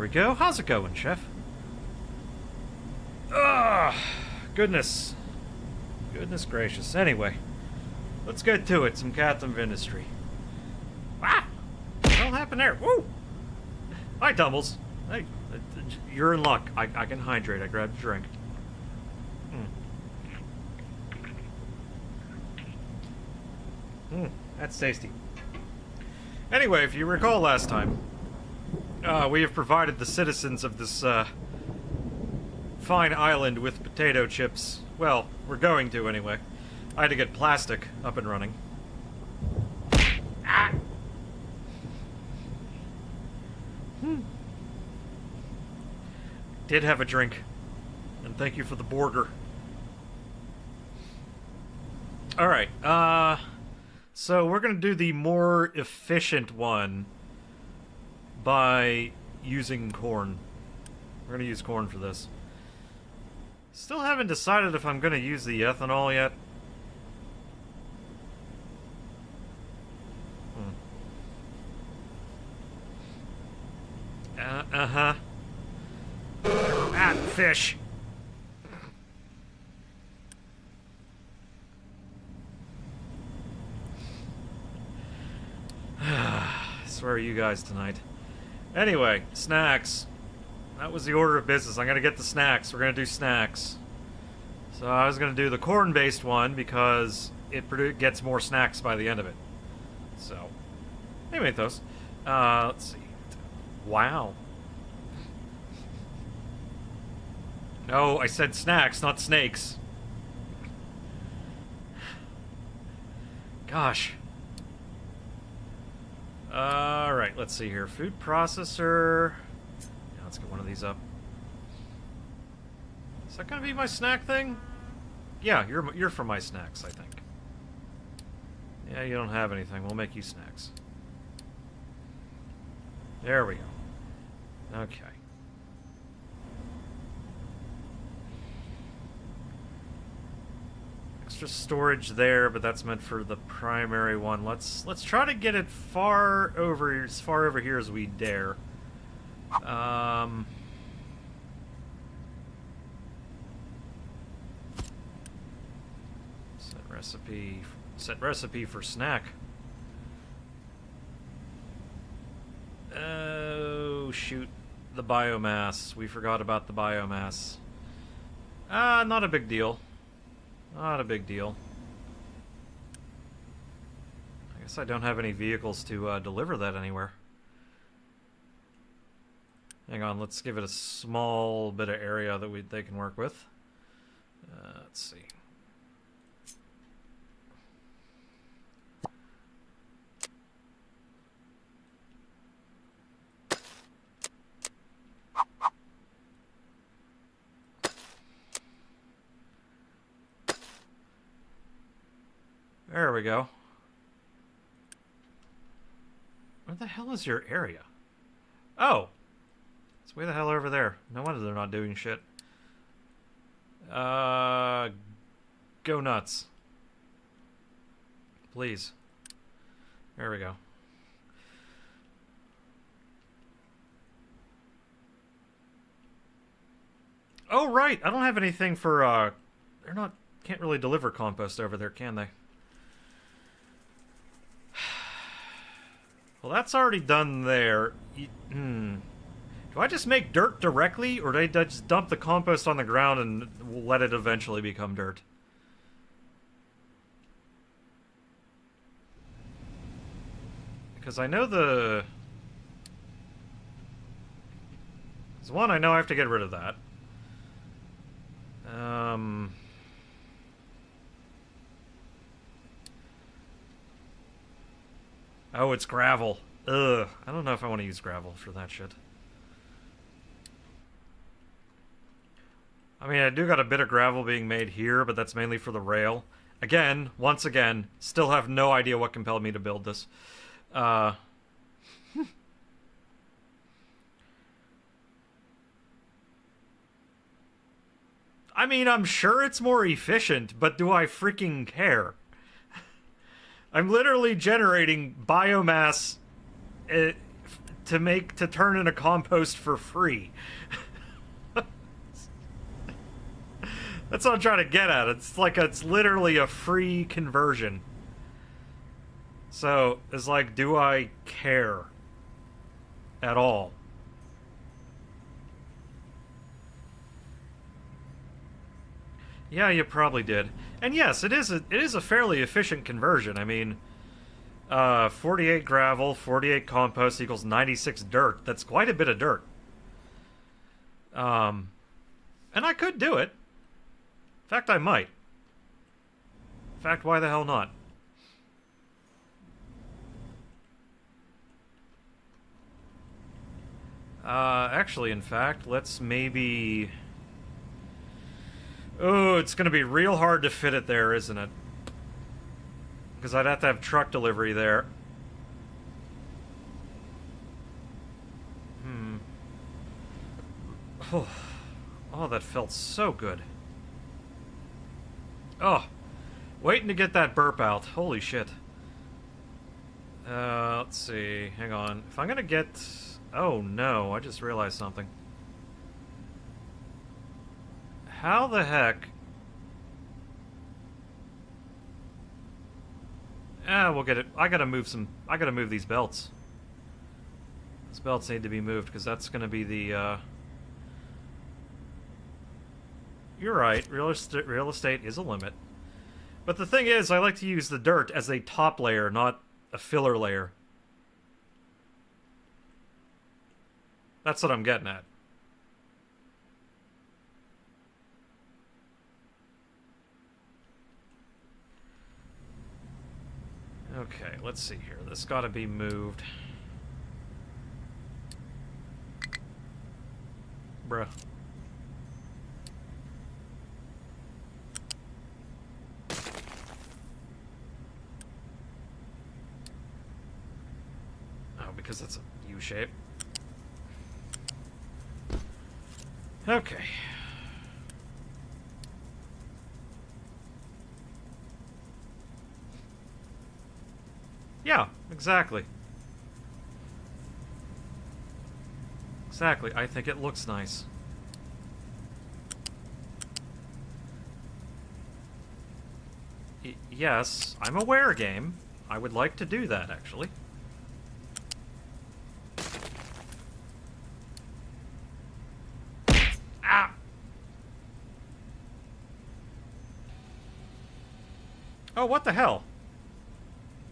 we go. How's it going, Chef? Ugh, goodness. Goodness gracious. Anyway, let's get to it. Some Captain Industry. Ah! What the hell happened there? Woo! Hi, Tumbles. Hey, you're in luck. I can hydrate. I grabbed a drink. That's tasty. Anyway, if you recall last time, we have provided the citizens of this fine island with potato chips. Well, we're going to anyway. I had to get plastic up and running. Ah! Did have a drink. And thank you for the burger. Alright, so we're gonna do the more efficient one by using corn. We're gonna use corn for this. Still haven't decided if I'm gonna use the ethanol yet. Uh-huh. Ah, fish. I swear you guys tonight. Anyway, snacks. That was the order of business. I'm gonna get the snacks. We're gonna do snacks. So I was gonna do the corn-based one because it gets more snacks by the end of it. So, anyway, those. Let's see. Wow. No, I said snacks, not snakes. Gosh. Alright, let's see here. Food processor. Yeah, let's get one of these up. Is that gonna be my snack thing? Yeah, you're for my snacks, I think. Yeah, you don't have anything. We'll make you snacks. There we go. Okay. Extra storage there, but that's meant for the primary one. Let's try to get it as far over here as we dare. Set recipe for snack. Oh shoot, the biomass. We forgot about the biomass. Not a big deal. Not a big deal. I guess I don't have any vehicles to deliver that anywhere. Hang on, let's give it a small bit of area that they can work with. Let's see. There we go. Where the hell is your area? Oh! It's way the hell over there. No wonder they're not doing shit. Go nuts. Please. There we go. Oh, right! I don't have anything for, can't really deliver compost over there, can they? Well, that's already done there. Do I just make dirt directly, or do I just dump the compost on the ground and let it eventually become dirt? Because I know there's one, I know I have to get rid of that. Oh, it's gravel. Ugh. I don't know if I want to use gravel for that shit. I mean, I do got a bit of gravel being made here, but that's mainly for the rail. Again, once again, still have no idea what compelled me to build this. I mean, I'm sure it's more efficient, but do I freaking care? I'm literally generating biomass to turn into compost for free. That's what I'm trying to get at. It's like it's literally a free conversion. So it's like, do I care at all? Yeah, you probably did. And yes, it is a fairly efficient conversion. I mean, 48 gravel, 48 compost equals 96 dirt. That's quite a bit of dirt. And I could do it. In fact, I might. In fact, why the hell not? Actually, in fact, let's maybe... Oh, it's going to be real hard to fit it there, isn't it? Because I'd have to have truck delivery there. Oh, that felt so good. Oh, waiting to get that burp out. Holy shit. Let's see. Hang on. If I'm going to get... Oh, no. I just realized something. How the heck... we'll get it. I gotta move these belts. These belts need to be moved, because that's gonna be the, You're right, real estate is a limit. But the thing is, I like to use the dirt as a top layer, not a filler layer. That's what I'm getting at. Okay, let's see here. This gotta be moved. Bruh. Oh, because it's a U-shape. Okay. Yeah, exactly. Exactly. I think it looks nice. Yes, I'm aware, game. I would like to do that, actually. Ah! Oh, what the hell?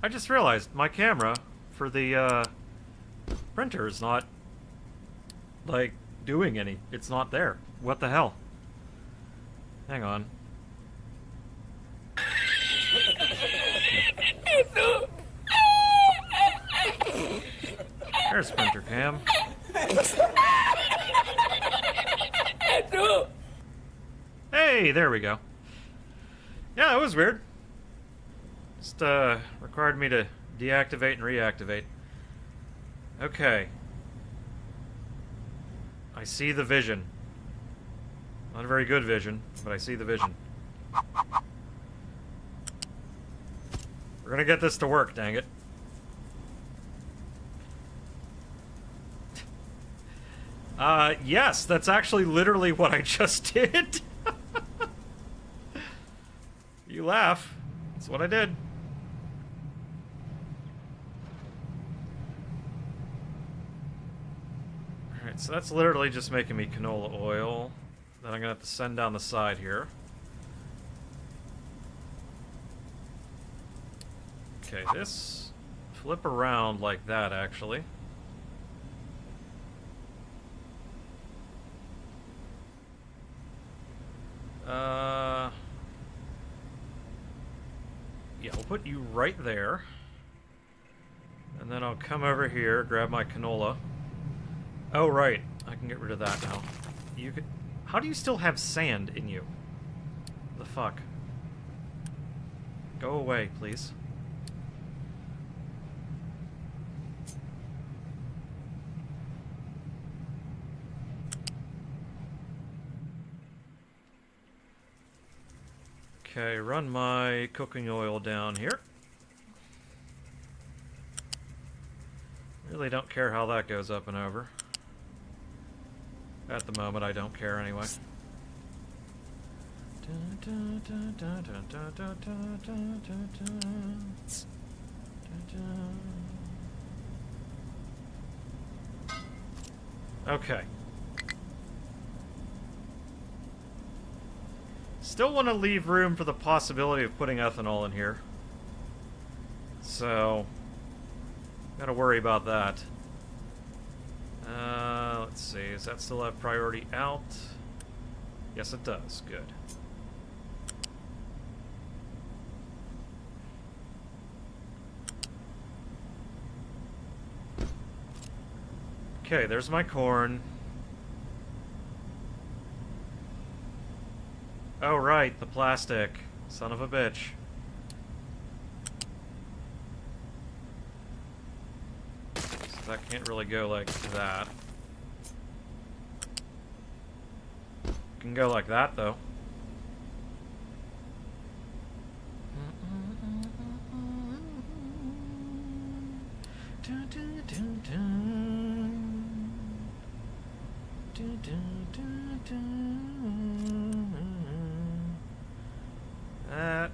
I just realized my camera for the printer is not, like, doing any. It's not there. What the hell? Hang on. There's printer cam. Hey, there we go. Yeah, that was weird. Just required me to deactivate and reactivate. Okay. I see the vision. Not a very good vision, but I see the vision. We're gonna get this to work, dang it. Yes, that's actually literally what I just did. You laugh. That's what I did. Alright, so that's literally just making me canola oil that I'm gonna have to send down the side here. Okay, this flip around like that, actually. Yeah, I'll put you right there. And then I'll come over here, grab my canola. Oh, right. I can get rid of that now. You could... How do you still have sand in you? The fuck? Go away, please. Okay, run my cooking oil down here. Really don't care how that goes up and over. At the moment, I don't care anyway. Okay. Still want to leave room for the possibility of putting ethanol in here. So, gotta worry about that. Let's see, does that still have priority out? Yes, it does. Good. Okay, there's my corn. Oh, right, the plastic. Son of a bitch. So that can't really go like that. Can go like that, though. That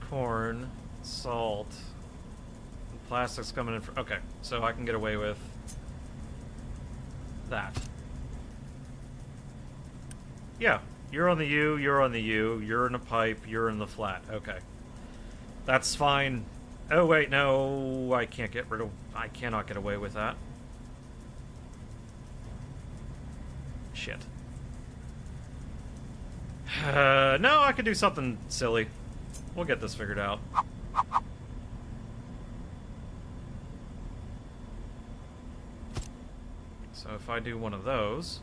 corn, salt, and plastic's coming in for... Okay, so I can get away with that. Yeah, you're on the U, you're on the U, you're in a pipe, you're in the flat. Okay. That's fine. Oh, wait, no, I can't get rid of... I cannot get away with that. Shit. No, I could do something silly. We'll get this figured out. So if I do one of those...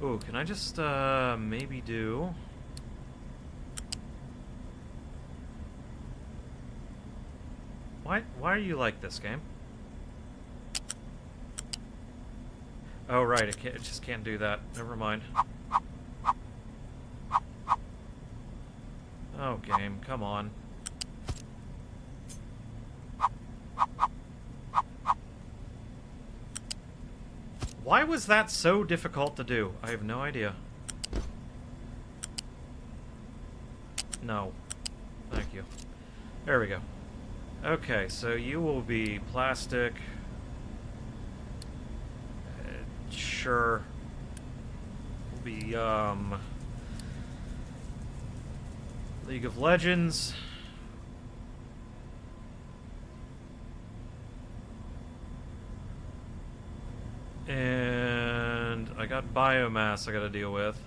Ooh, can I just, maybe do... Why are you like this, game? Oh, right, it just can't do that. Never mind. Oh, game, come on. Why was that so difficult to do? I have no idea. No. Thank you. There we go. Okay, so you will be plastic. Sure. Will be, League of Legends. And I got biomass I gotta deal with.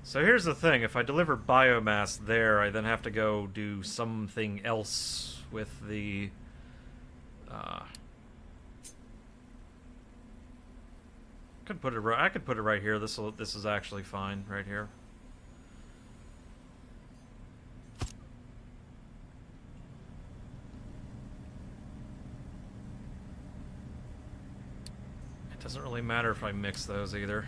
So here's the thing, if I deliver biomass there, I then have to go do something else with the... I could put it right here. This is actually fine right here. It doesn't really matter if I mix those either.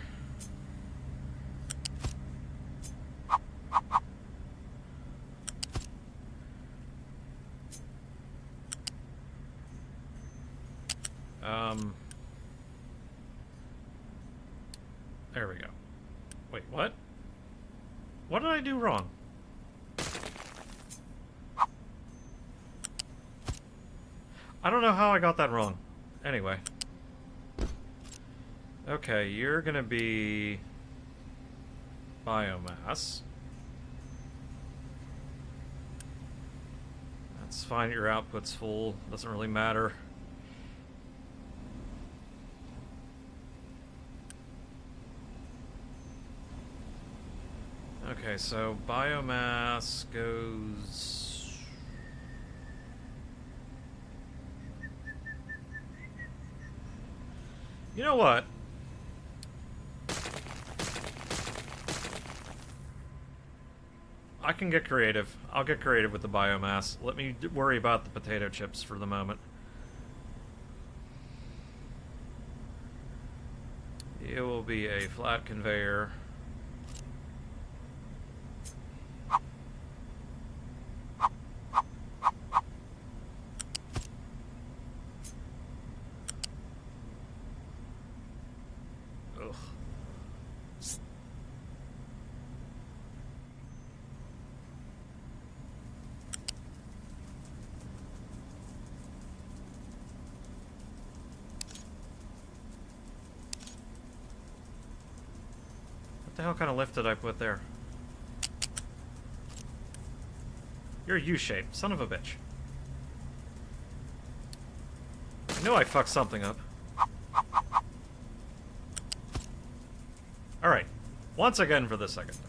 There we go. Wait, what? What did I do wrong? I don't know how I got that wrong. Anyway. Okay, you're gonna be... biomass. That's fine, your output's full. Doesn't really matter. Okay, so biomass goes... You know what? I can get creative. I'll get creative with the biomass. Let me worry about the potato chips for the moment. It will be a flat conveyor. the hell kind of lift did I put there? You're a U-shape, son of a bitch. I know I fucked something up. Alright. Once again for the second time.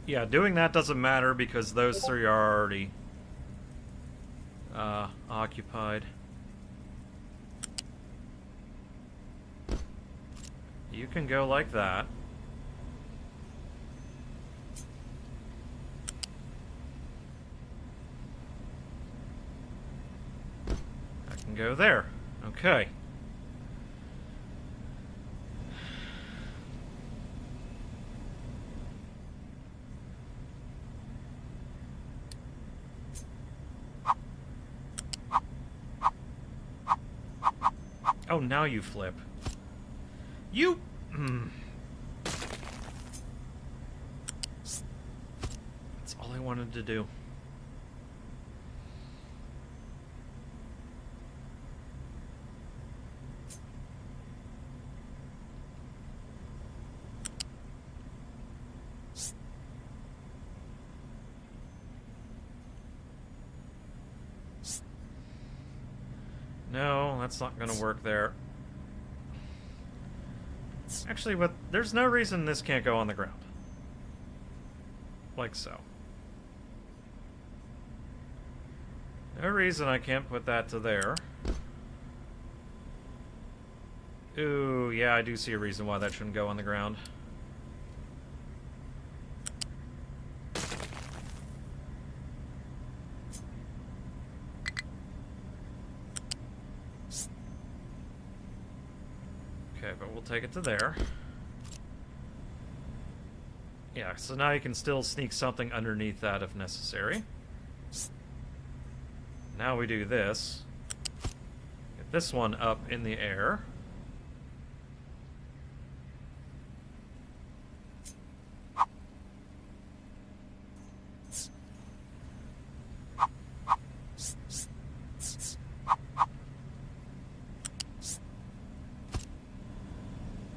Yeah, doing that doesn't matter because those three are already occupied. You can go like that. I can go there. Okay. Oh, now you flip. You... That's all I wanted to do. No, that's not gonna work there. Actually, but there's no reason this can't go on the ground. Like so. No reason I can't put that to there. Ooh, yeah, I do see a reason why that shouldn't go on the ground. Okay, but we'll take it to there. Yeah, so now you can still sneak something underneath that if necessary. Now we do this. Get this one up in the air.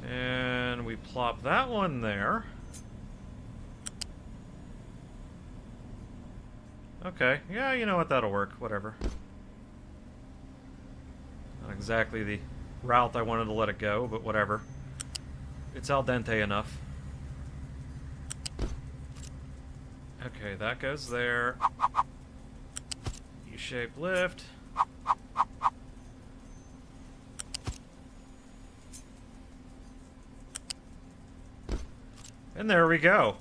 And we plop that one there. Okay, yeah, you know what, that'll work, whatever. Not exactly the route I wanted to let it go, but whatever. It's al dente enough. Okay, that goes there. U-shaped lift. And there we go.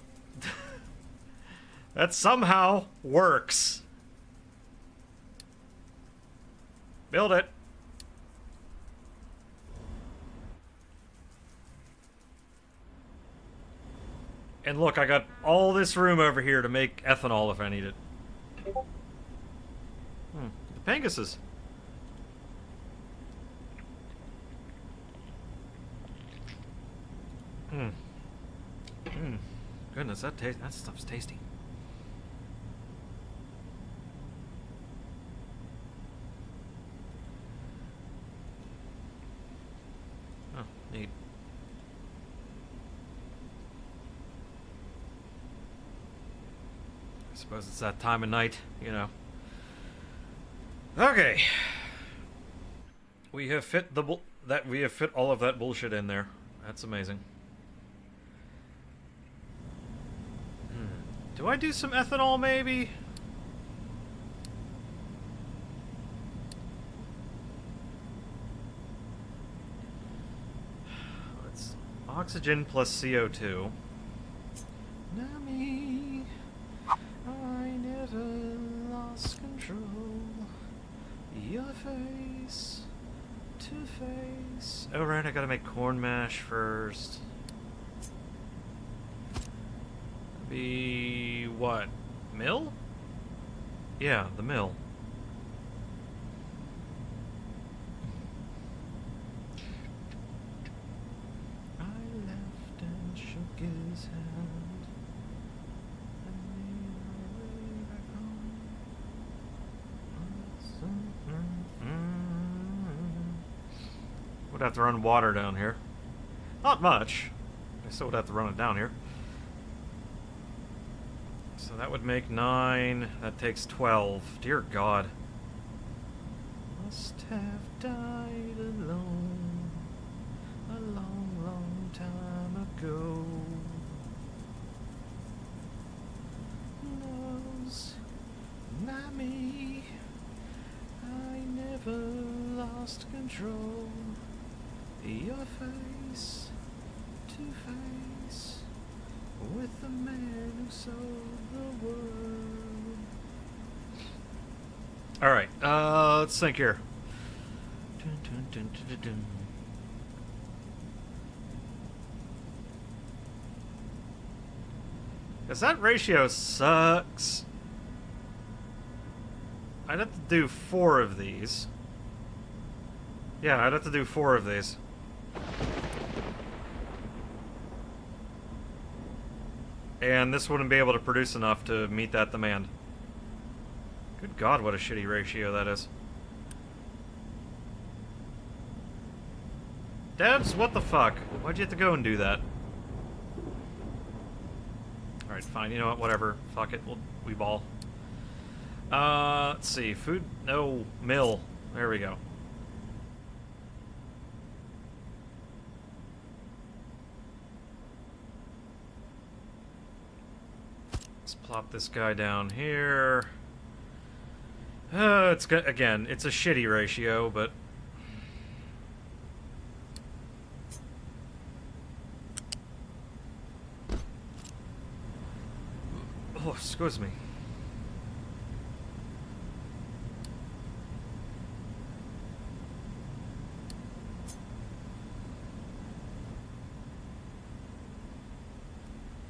That somehow works. Build it. And look, I got all this room over here to make ethanol if I need it. The Panguses. Goodness, that stuff's tasty. Oh, neat. I suppose it's that time of night, you know. Okay. We have fit we have fit all of that bullshit in there. That's amazing. Do I do some ethanol, maybe? It's oxygen plus CO2. Nami, I never lost control. Your face to face. Oh, right, I gotta make corn mash first. Be what? Mill? Yeah, the mill. I laughed and shook his hand and made my way back home. would have to run water down here. Not much. I still would have to run it down here. So that would make 9. That takes 12. Dear God. Must have died alone a long, long time ago. Knows not me. I never lost control. Your face to face with the man who sold the world. Alright, let's think here. Dun, dun, dun, dun, dun, dun. Because that ratio sucks. I'd have to do 4 of these. Yeah, I'd have to do 4 of these. And this wouldn't be able to produce enough to meet that demand. Good God, what a shitty ratio that is. Devs, what the fuck? Why'd you have to go and do that? Alright, fine, you know what, whatever. Fuck it, we ball. Let's see, food, no, mill. There we go. Let's plop this guy down here. It's good, again, it's a shitty ratio, but... Oh, excuse me.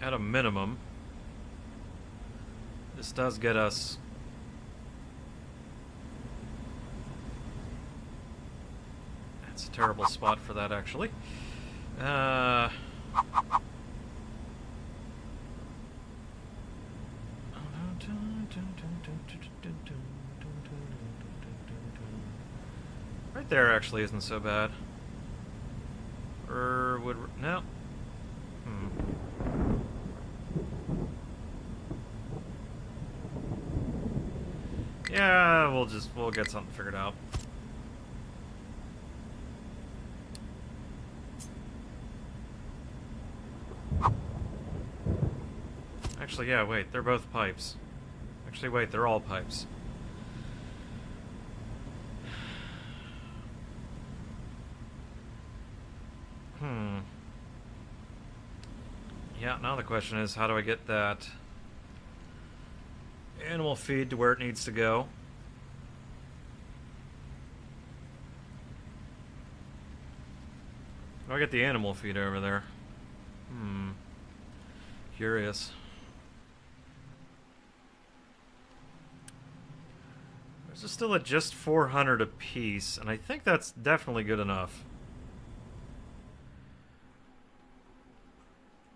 At a minimum, this does get us that's a terrible spot for that, actually. Right there actually isn't so bad. Or would no. Yeah, we'll get something figured out. Actually, yeah, wait, they're both pipes. Actually, wait, they're all pipes. Yeah, now the question is, how do I get that animal feed to where it needs to go? How do I get the animal feed over there? Curious. This is still at just 400 apiece, and I think that's definitely good enough.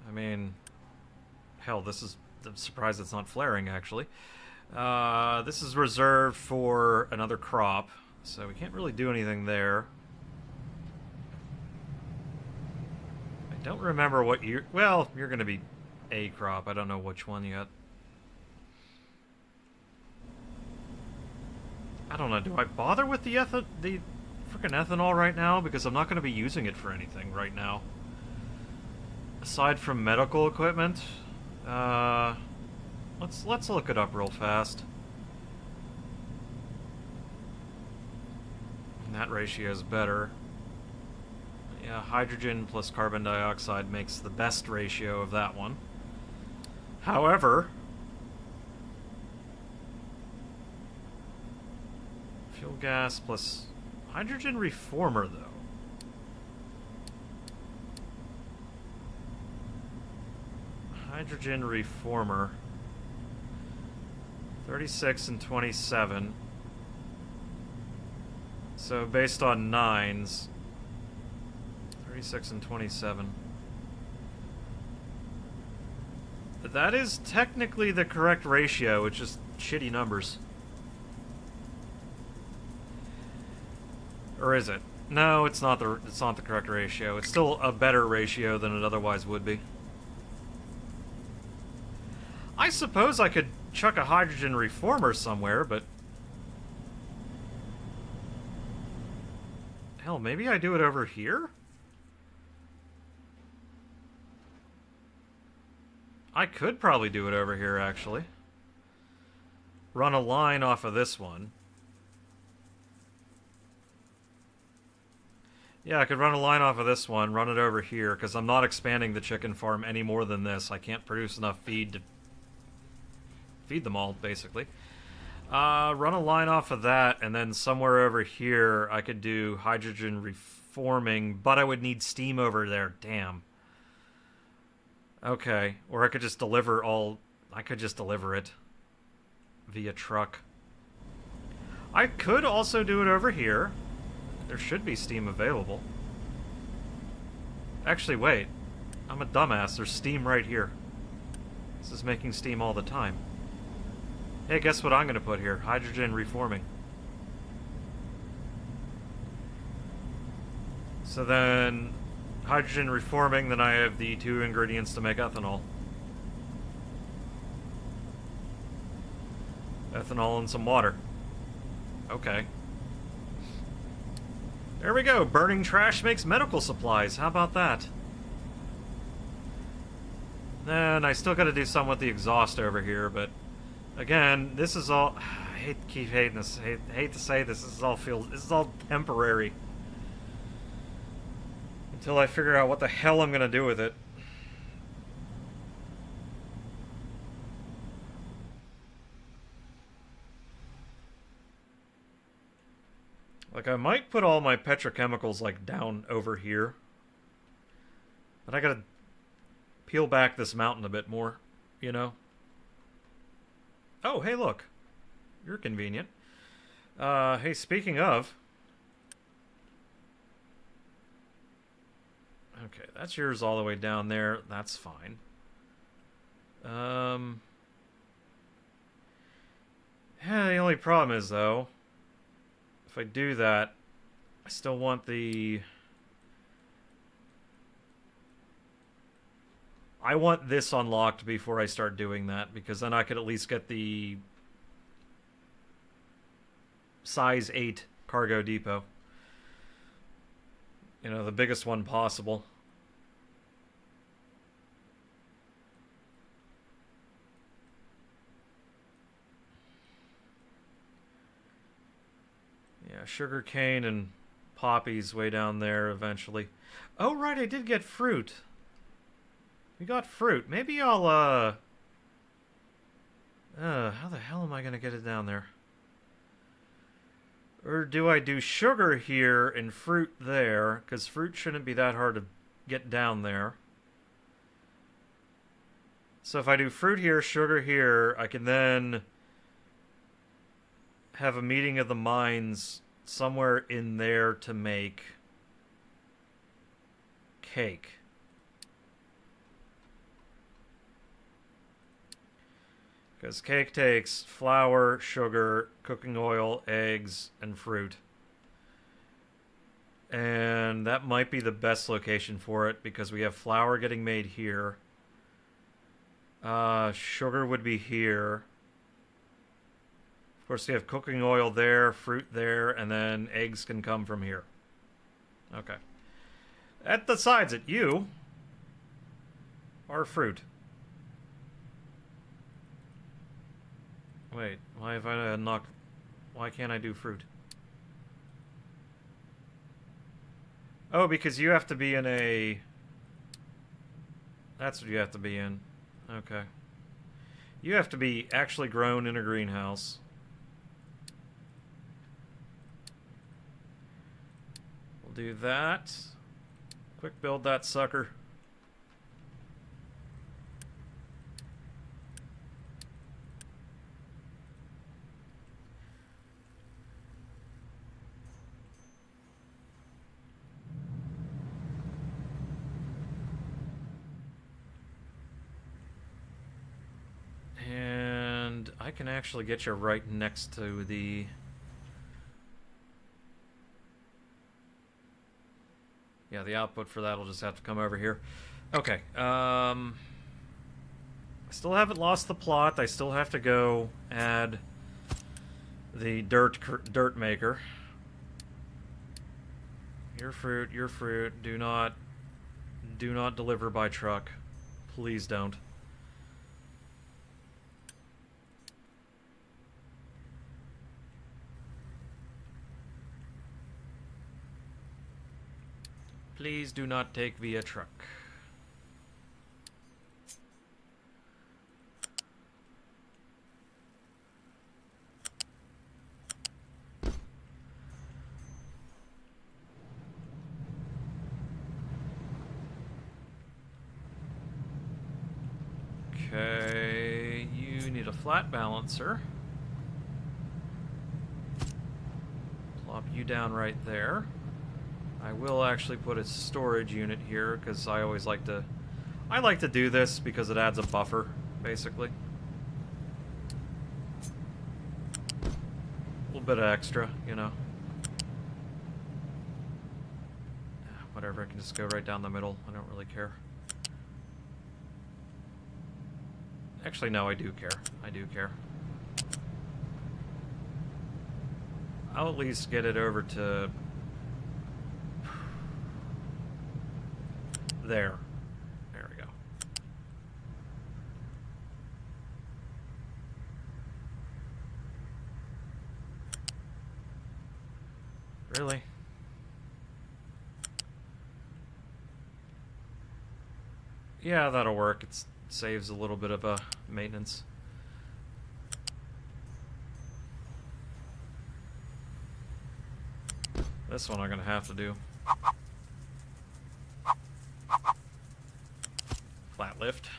I mean, hell, this is... I'm surprised it's not flaring, actually. This is reserved for another crop, so we can't really do anything there. I don't remember what year... Well, you're going to be a crop. I don't know which one yet. I don't know. Do I bother with the frickin' ethanol right now? Because I'm not going to be using it for anything right now. Aside from medical equipment, let's look it up real fast. And that ratio is better. Yeah, hydrogen plus carbon dioxide makes the best ratio of that one. However, fuel gas plus hydrogen reformer, though. Hydrogen reformer. 36 and 27. So based on 9s, 36 and 27. But that is technically the correct ratio, it's just shitty numbers. Or is it? No, it's not the correct ratio. It's still a better ratio than it otherwise would be. I suppose I could chuck a hydrogen reformer somewhere, but hell, maybe I do it over here? I could probably do it over here, actually. Run a line off of this one. Yeah, I could run a line off of this one, run it over here, because I'm not expanding the chicken farm any more than this. I can't produce enough feed to feed them all, basically. Run a line off of that, and then somewhere over here I could do hydrogen reforming, but I would need steam over there. Damn. Okay, or I could just deliver all... I could just deliver it via truck. I could also do it over here. There should be steam available. Actually, wait. I'm a dumbass. There's steam right here. This is making steam all the time. Hey, guess what I'm going to put here? Hydrogen reforming. So then, hydrogen reforming, then I have the 2 ingredients to make ethanol. Ethanol and some water. Okay. There we go. Burning trash makes medical supplies. How about that? And I still got to do some with the exhaust over here, but again, this is all... I hate to keep hating this. Hate to say this. This is all temporary. Until I figure out what the hell I'm gonna do with it. Like, I might put all my petrochemicals, like, down over here. But I gotta peel back this mountain a bit more, you know? Oh, hey, look. You're convenient. Hey, speaking of... Okay, that's yours all the way down there. That's fine. Yeah, the only problem is, though... If I do that, I still want the... I want this unlocked before I start doing that, because then I could at least get the size 8 cargo depot. You know, the biggest one possible. Yeah, sugarcane and poppies way down there eventually. Oh, right, I did get fruit. We got fruit. Maybe I'll, how the hell am I gonna get it down there? Or do I do sugar here and fruit there? Because fruit shouldn't be that hard to get down there. So if I do fruit here, sugar here, I can then have a meeting of the minds somewhere in there to make cake. Because cake takes flour, sugar, cooking oil, eggs, and fruit. And that might be the best location for it, because we have flour getting made here. Sugar would be here. Of course, we have cooking oil there, fruit there, and then eggs can come from here. Okay. That decides it. You are fruit. Wait, why have I knocked... Why can't I do fruit? Oh, because you have to be in a... That's what you have to be in. Okay. You have to be actually grown in a greenhouse. We'll do that. Quick build that sucker. And I can actually get you right next to the... Yeah, the output for that will just have to come over here. Okay. I still haven't lost the plot. I still have to go add the dirt maker. Your fruit. Do not deliver by truck. Please don't. Please do not take via truck. Okay, you need a flat balancer. Plop you down right there. I will actually put a storage unit here because I always like to... I like to do this because it adds a buffer, basically. A little bit of extra, you know. Whatever, I can just go right down the middle. I don't really care. Actually, no, I do care. I do care. I'll at least get it over to... there. There we go. Really? Yeah, that'll work. It saves a little bit of maintenance. This one I'm gonna have to do. Flat lift.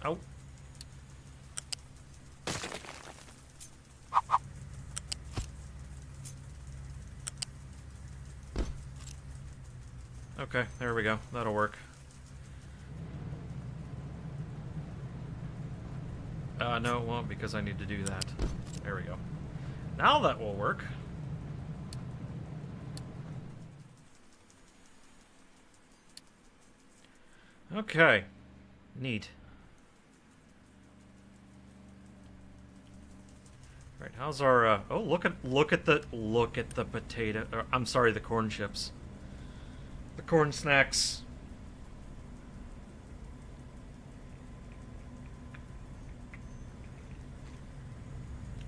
Oh. Okay, there we go. That'll work. No, it won't because I need to do that. There we go. Now that will work. Okay. Neat. Right, how's our oh, look at the potato, I'm sorry, the corn chips. The corn snacks.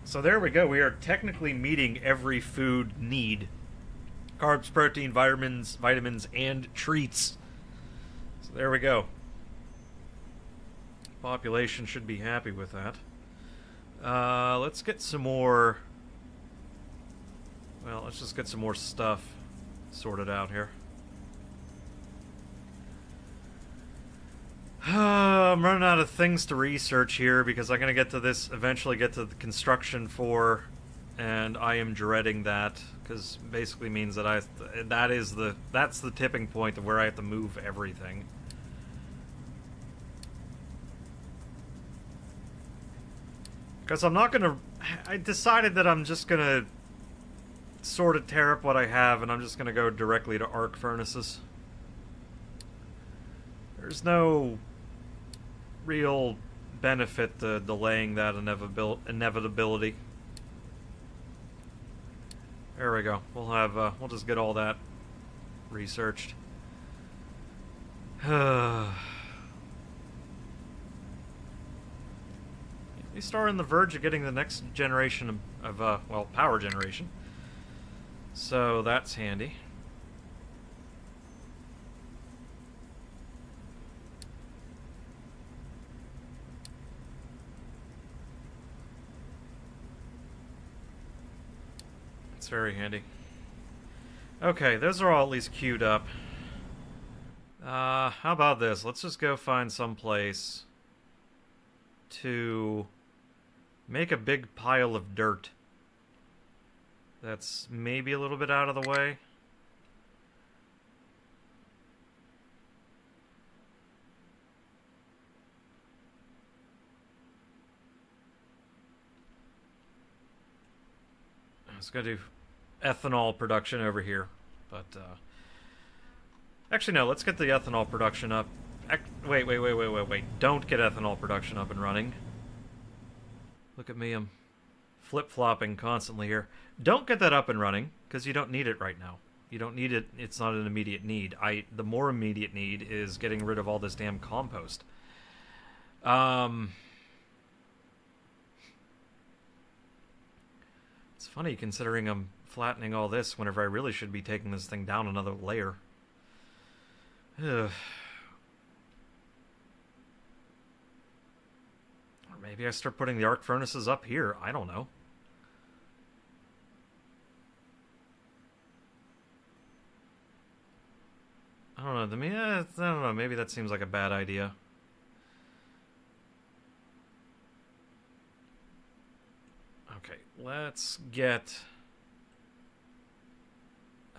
So there we go. We are technically meeting every food need. Carbs, protein, vitamins, and treats. So there we go. Population should be happy with that. Let's get some more... Well, let's just get some more stuff sorted out here. I'm running out of things to research here because I'm gonna get to this, eventually get to the construction 4, and I am dreading that because basically means that that's the tipping point of where I have to move everything. Because I'm not gonna... I decided that I'm just gonna sort of tear up what I have and I'm just gonna go directly to arc furnaces. There's no real benefit to delaying that inevitability. There we go. We'll have we'll just get all that researched. We start on the verge of getting the next generation of well, power generation. So that's handy. It's very handy. Okay, those are all at least queued up. How about this? Let's just go find some place to make a big pile of dirt. That's maybe a little bit out of the way. I was gonna do ethanol production over here. But, actually, no, let's get the ethanol production up. Wait. Don't get ethanol production up and running. Look at me, I'm flip-flopping constantly here. Don't get that up and running, because you don't need it right now. You don't need it. It's not an immediate need. The more immediate need is getting rid of all this damn compost. It's funny considering I'm flattening all this whenever I really should be taking this thing down another layer. Ugh. Or maybe I start putting the arc furnaces up here. I don't know. I don't know. To me, I don't know. Maybe that seems like a bad idea. Okay, let's get...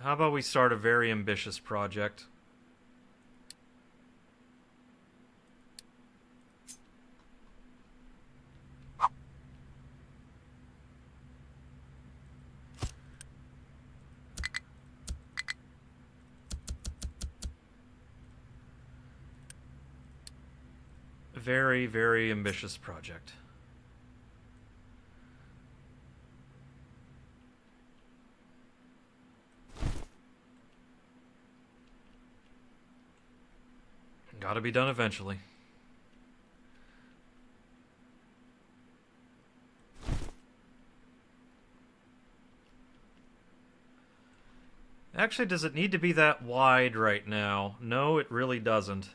How about we start a very ambitious project? Very, very ambitious project. Gotta be done eventually. Actually, does it need to be that wide right now? No, it really doesn't.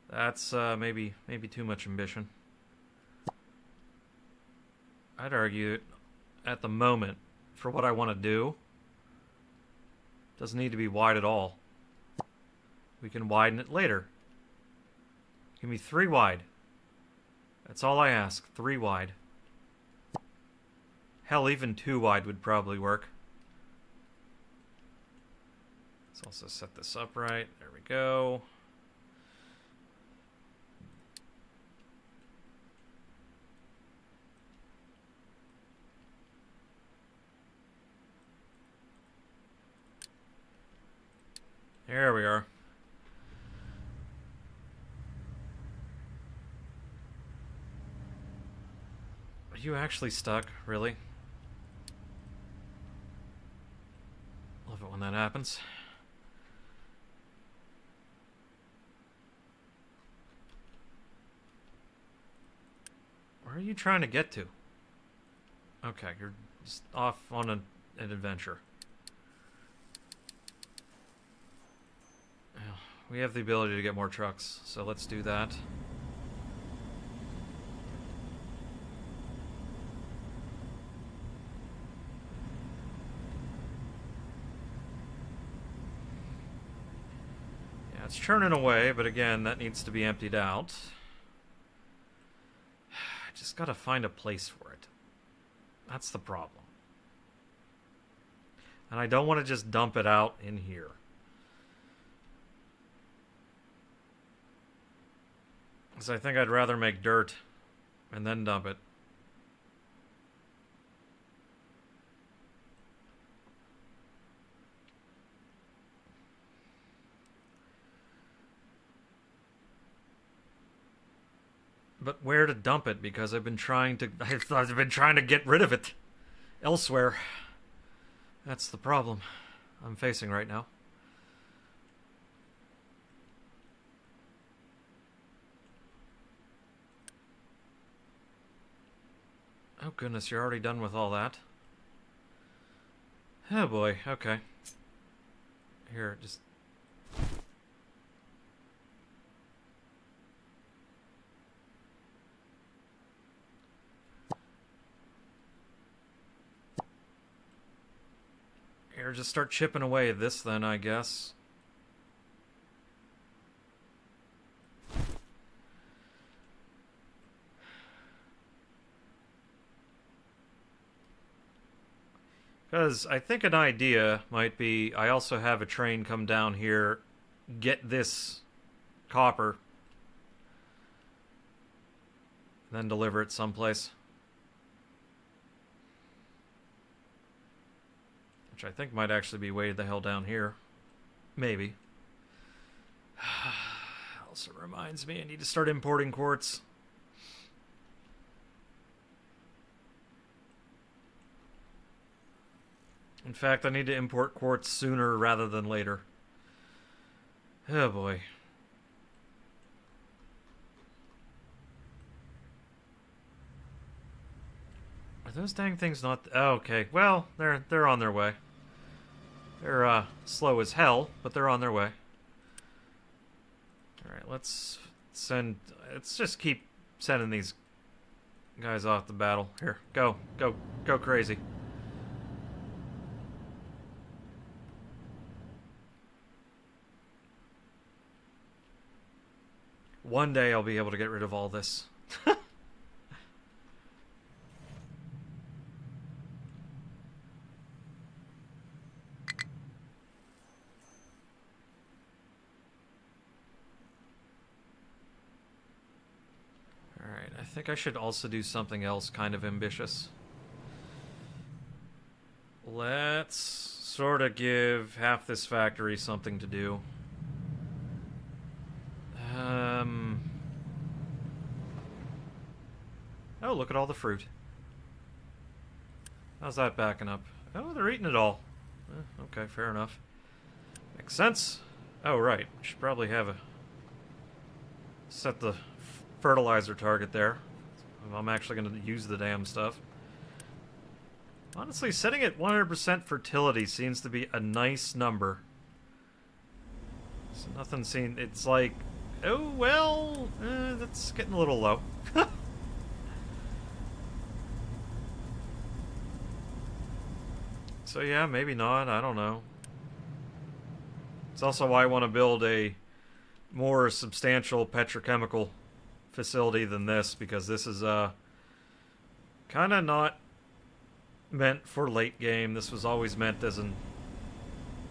That's maybe too much ambition. I'd argue that at the moment, for what I want to do, doesn't need to be wide at all. We can widen it later. Give me 3 wide. That's all I ask. 3 wide. Hell, even 2 wide would probably work. Let's also set this up right. There we go. There we are. Are you actually stuck? Really? Love it when that happens. Where are you trying to get to? Okay, you're just off on an adventure. We have the ability to get more trucks, so let's do that. Yeah, it's churning away, but again, that needs to be emptied out. I just gotta find a place for it. That's the problem. And I don't want to just dump it out in here. Because I think I'd rather make dirt and then dump it. But where to dump it? Because I've been trying to get rid of it elsewhere. That's the problem I'm facing right now. Oh goodness, you're already done with all that? Oh boy, okay. Here, just... Here, just start chipping away at this then, I guess. Because I think an idea might be, I also have a train come down here, get this copper, then deliver it someplace. which I think might actually be way the hell down here. Maybe. Also reminds me I need to start importing quartz. In fact, I need to import quartz sooner rather than later. Oh boy. Are those dang things not... Oh, okay. Well, they're on their way. They're slow as hell, but they're on their way. Alright, let's just keep sending these guys off the battle. Here, go crazy. One day I'll be able to get rid of all this. Alright, I think I should also do something else kind of ambitious. Let's sort of give half this factory something to do. Oh, look at all the fruit. How's that backing up? Oh, they're eating it all. Okay, fair enough. Makes sense. Oh, right. Should probably have a... set the fertilizer target there. I'm actually going to use the damn stuff. Honestly, setting it 100% fertility seems to be a nice number. So nothing seen... It's like... Oh, well... that's getting a little low. So yeah, maybe not. I don't know. It's also why I want to build a more substantial petrochemical facility than this, because this is kind of not meant for late game. This was always meant as a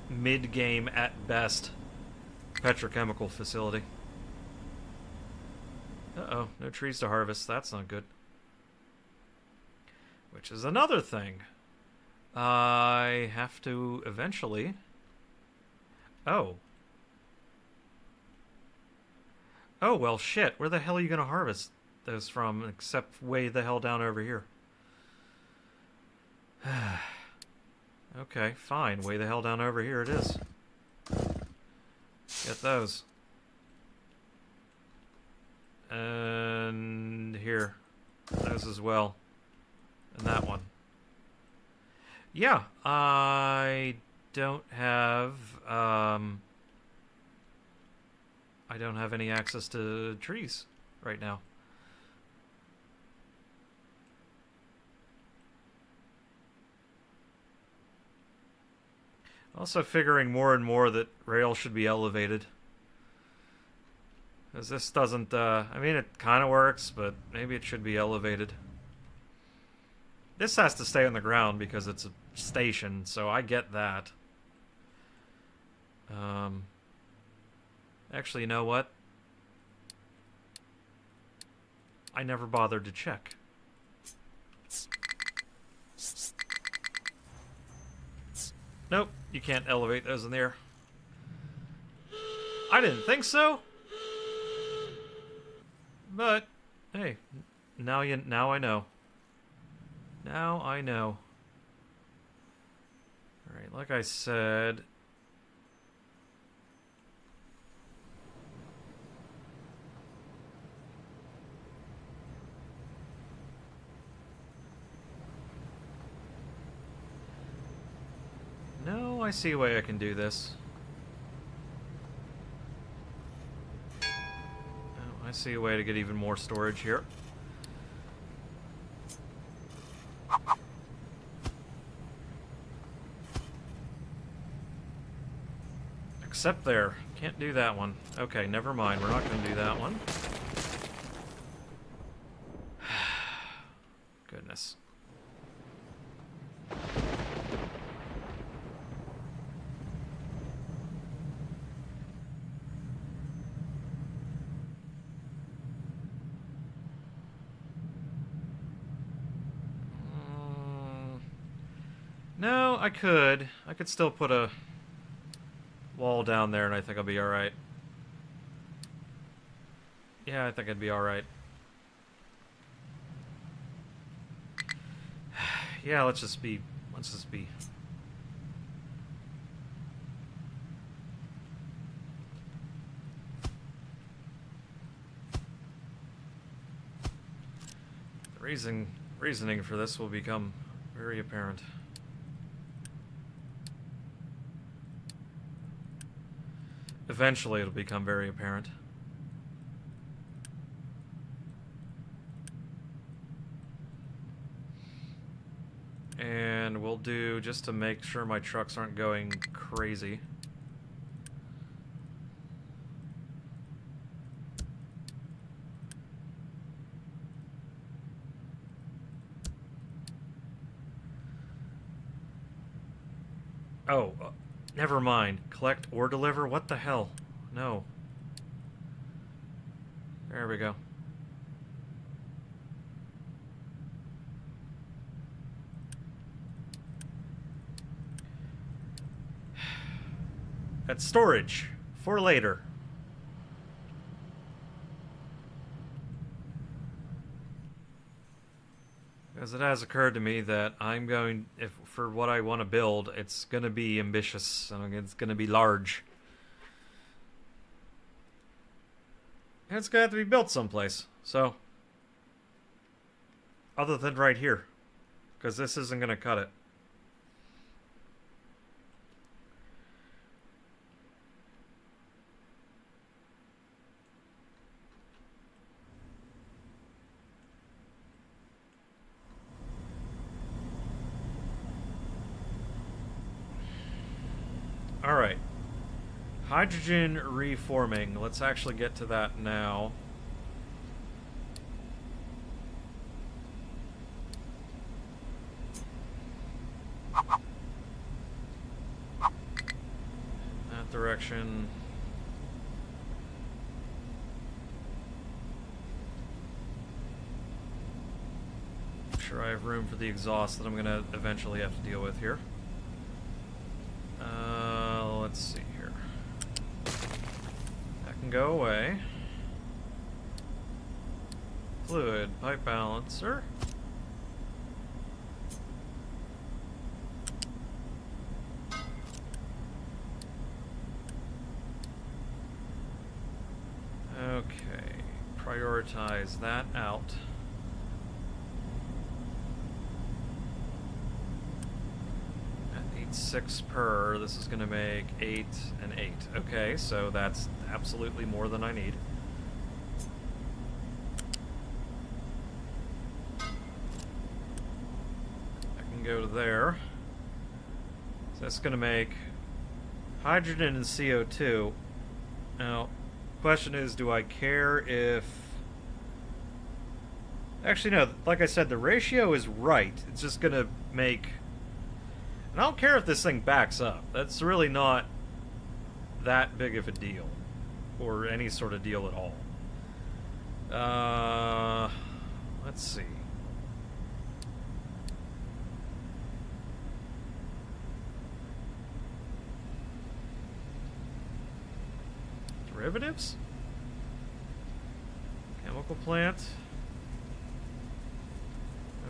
mid-game at best petrochemical facility. Uh-oh, no trees to harvest. That's not good. Which is another thing. I have to eventually... Oh. Oh, well, shit. Where the hell are you going to harvest those from, except way the hell down over here? Okay, fine. Way the hell down over here it is. Get those. And here. Those as well. And that one. Yeah, I don't have any access to trees right now. Also figuring more and more that rail should be elevated. Because this doesn't, I mean, it kind of works, but maybe it should be elevated. This has to stay on the ground because it's a station, so I get that. Actually, you know what? I never bothered to check. Nope, you can't elevate those in the air. I didn't think so. But hey, now I know. Now I know. Alright, like I said... No, I see a way I can do this. Oh, I see a way to get even more storage here. Except there. Can't do that one. Okay, never mind. We're not going to do that one. Goodness. No, I could. I could still put a wall down there and I think I'll be alright. Yeah, I think I'd be alright. Yeah, let's just be... The reasoning for this will become very apparent. Eventually it'll become very apparent. And we'll do, just to make sure my trucks aren't going crazy. Oh, never mind. Collect or deliver? What the hell? No. There we go. That's storage. For later. Because it has occurred to me that I'm going, if for what I want to build, it's going to be ambitious and it's going to be large. And it's going to have to be built someplace. So, other than right here. Because this isn't going to cut it. Alright. Hydrogen reforming. Let's actually get to that now. That direction. Make sure I have room for the exhaust that I'm going to eventually have to deal with here. Let's see here. That can go away. Fluid pipe balancer. Okay, prioritize that out. At 8.6 per, this is going to make 8 and 8. Okay, so that's absolutely more than I need. I can go to there. So that's going to make hydrogen and CO2. Now, question is, do I care if... Actually, no, like I said, the ratio is right. It's just going to make... And I don't care if this thing backs up. That's really not that big of a deal. Or any sort of deal at all. Let's see. Derivatives? Chemical plant.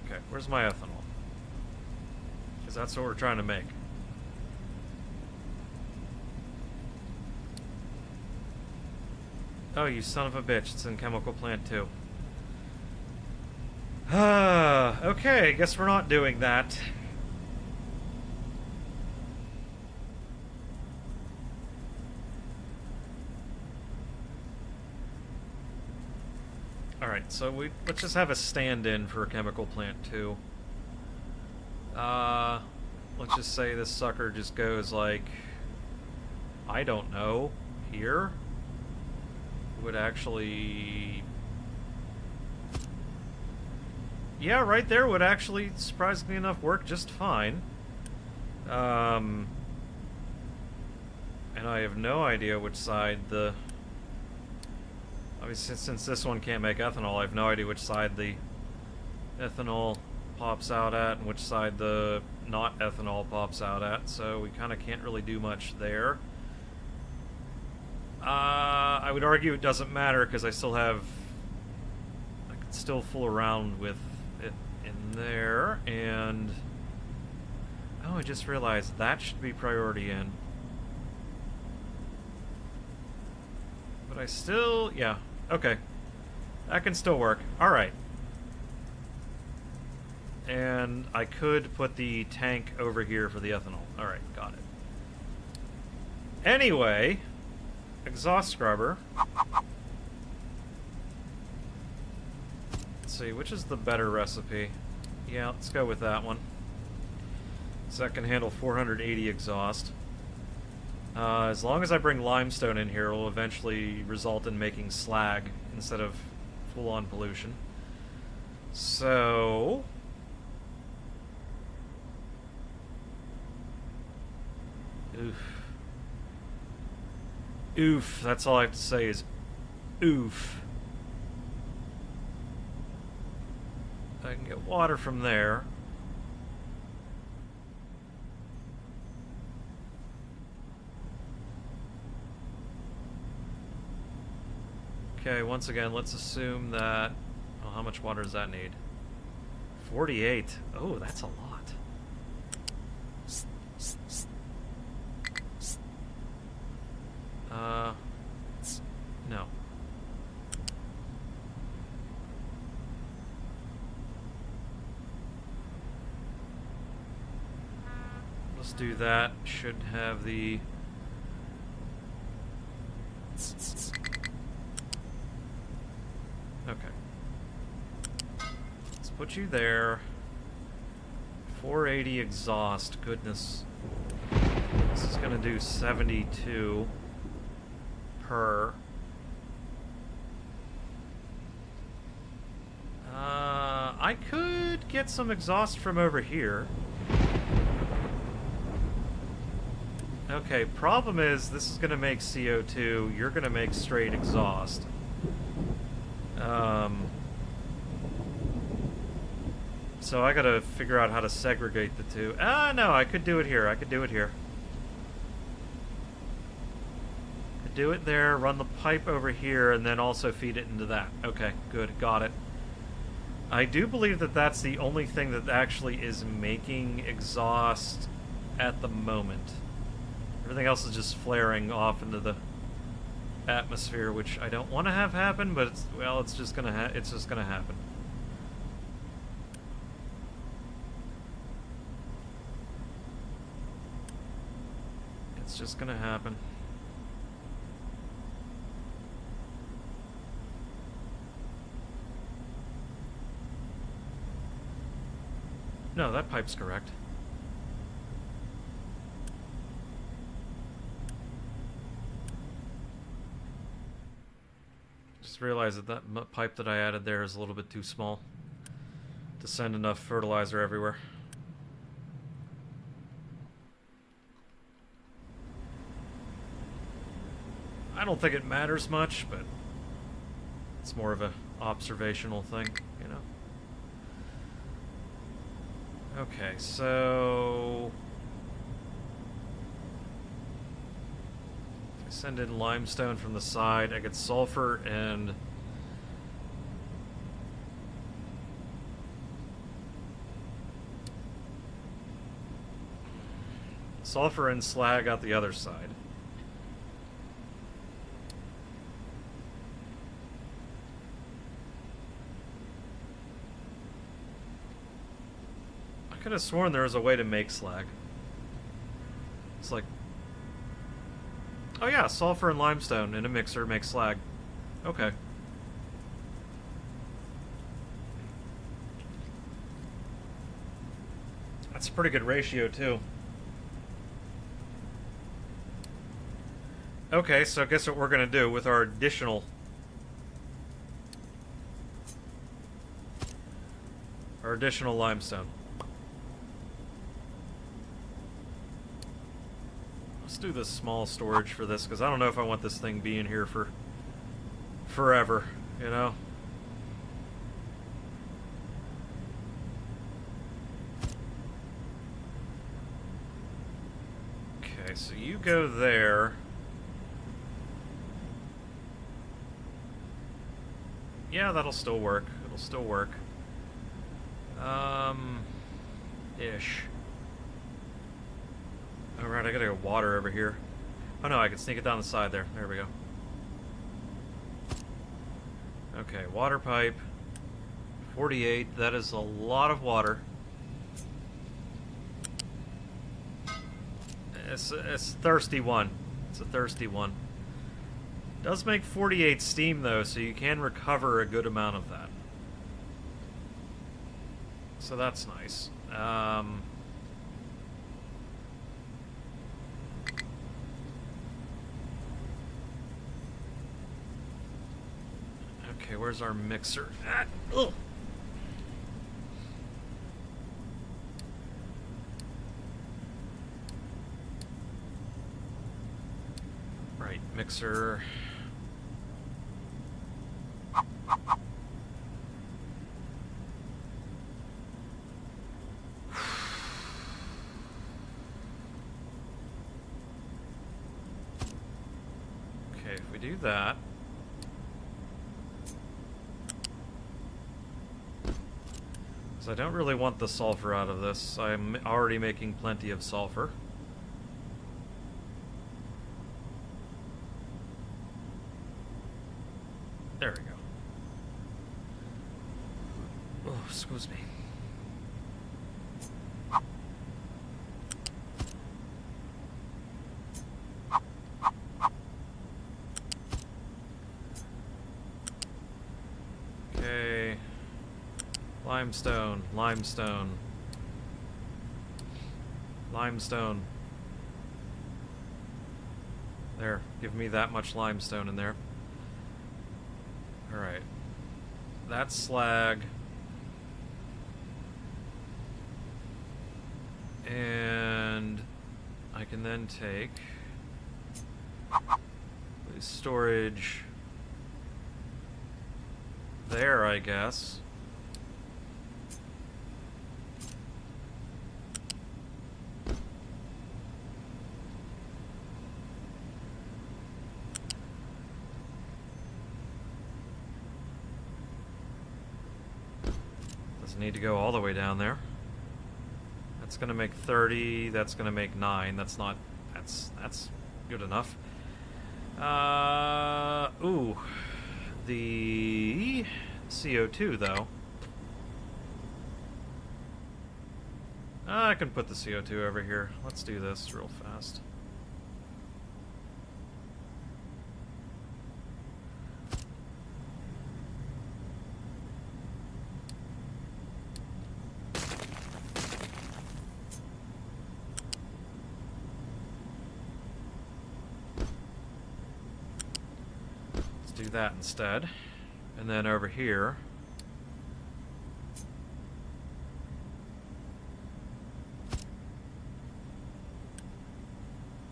Okay, where's my ethanol? Because that's what we're trying to make. Oh, you son of a bitch, it's in chemical plant too. Okay, I guess we're not doing that. Alright, so let's just have a stand-in for a chemical plant too. Let's just say this sucker just goes like, I don't know, here? Would actually... Yeah, right there would actually, surprisingly enough, work just fine. And I have no idea which side the... Obviously, since this one can't make ethanol, I have no idea which side the ethanol pops out at and which side the not ethanol pops out at, so we kind of can't really do much there. I would argue it doesn't matter because I still have... I can still fool around with it in there, and... Oh, I just realized that should be priority in. But I still... Yeah, okay. That can still work. Alright. And I could put the tank over here for the ethanol. Alright, got it. Anyway, exhaust scrubber. Let's see, which is the better recipe? Yeah, let's go with that one. So that can handle 480 exhaust. As long as I bring limestone in here, it will eventually result in making slag instead of full-on pollution. So... Oof. Oof. That's all I have to say is oof. I can get water from there. Okay, once again, let's assume that... Oh, how much water does that need? 48. Oh, that's a lot. No. Let's do that. Should have the... Okay. Let's put you there. 480 exhaust. Goodness. This is gonna do 72 per. I could get some exhaust from over here. Okay, problem is this is gonna make CO2. You're gonna make straight exhaust. So I gotta figure out how to segregate the two. No, I could do it here. I could do it here. Could do it there, run the pipe over here, and then also feed it into that. Okay, good, got it. I do believe that that's the only thing that actually is making exhaust at the moment. Everything else is just flaring off into the atmosphere, which I don't want to have happen, but it's, well, it's just gonna happen. It's just gonna happen. No, that pipe's correct. Just realized that that pipe that I added there is a little bit too small to send enough fertilizer everywhere. I don't think it matters much, but it's more of an observational thing, you know? Okay, so... if I send in limestone from the side, I get sulfur and... sulfur and slag out the other side. I could have sworn there was a way to make slag. It's like... oh yeah, sulfur and limestone in a mixer makes slag. Okay. That's a pretty good ratio too. Okay, so guess what we're gonna do with our additional... limestone. Let's do this small storage for this, because I don't know if I want this thing being here for forever, you know? Okay, so you go there. Yeah, that'll still work. It'll still work. Ish. Alright, I gotta go water over here. Oh no, I can sneak it down the side there. There we go. Okay, water pipe. 48, that is a lot of water. It's a thirsty one. It's a thirsty one. Does make 48 steam though, so you can recover a good amount of that. So that's nice. Okay, where's our mixer? Ugh. Right, mixer. Okay, if we do that. So I don't really want the sulfur out of this. I'm already making plenty of sulfur. There we go. Oh, excuse me. Okay. Limestone, limestone. Limestone. There, give me that much limestone in there. Alright. That's slag. And I can then take the storage there, I guess. Need to go all the way down there. That's gonna make 30, that's gonna make 9. That's not, that's good enough. Ooh, the CO2 though. I can put the CO2 over here. Let's do this real fast. Do that instead. And then over here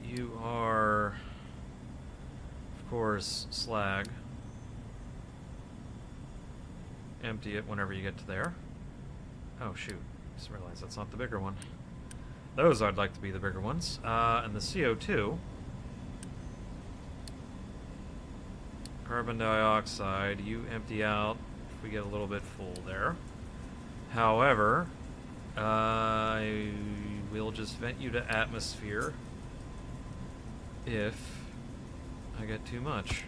you are, of course, slag. Empty it whenever you get to there. Oh shoot, just realized that's not the bigger one. Those I'd like to be the bigger ones. And the CO2, carbon dioxide, you empty out if we get a little bit full there. However, I will just vent you to atmosphere if I get too much.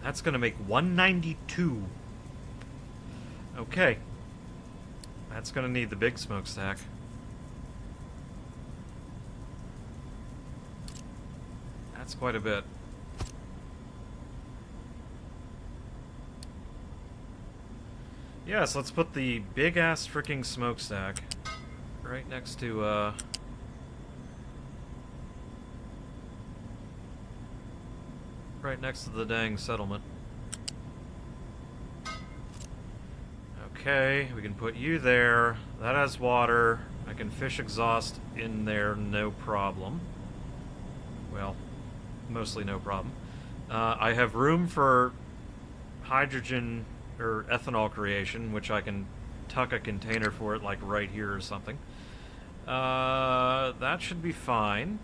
That's gonna make 192. Okay. That's gonna need the big smokestack. That's quite a bit. Yes, let's put the big-ass freaking smokestack right next to, right next to the dang settlement. Okay, we can put you there. That has water. I can fish exhaust in there, no problem. Well, mostly no problem. I have room for hydrogen or ethanol creation, which I can tuck a container for it, like right here or something. That should be fine.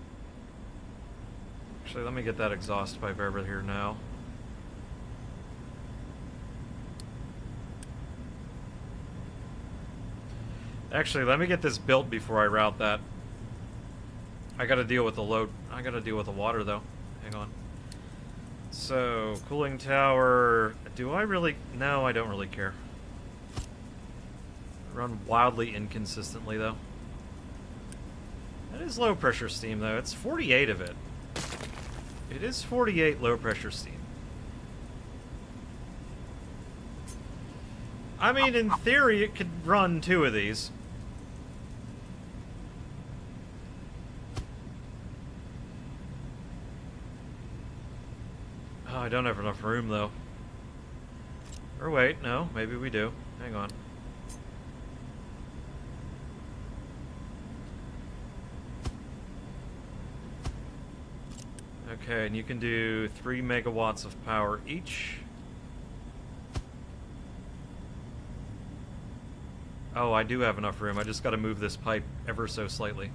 Actually, let me get that exhaust pipe over here now. Actually, let me get this built before I route that. I gotta deal with the load. I gotta deal with the water, though. Hang on. So, cooling tower... Do I really... No, I don't really care. Run wildly inconsistently, though. That is low-pressure steam, though. It's 48 of it. It is 48 low-pressure steam. I mean, in theory, it could run 2 of these. Oh, I don't have enough room, though. Or wait, no, maybe we do. Hang on. Okay, and you can do 3 megawatts of power each. Oh, I do have enough room. I just got to move this pipe ever so slightly.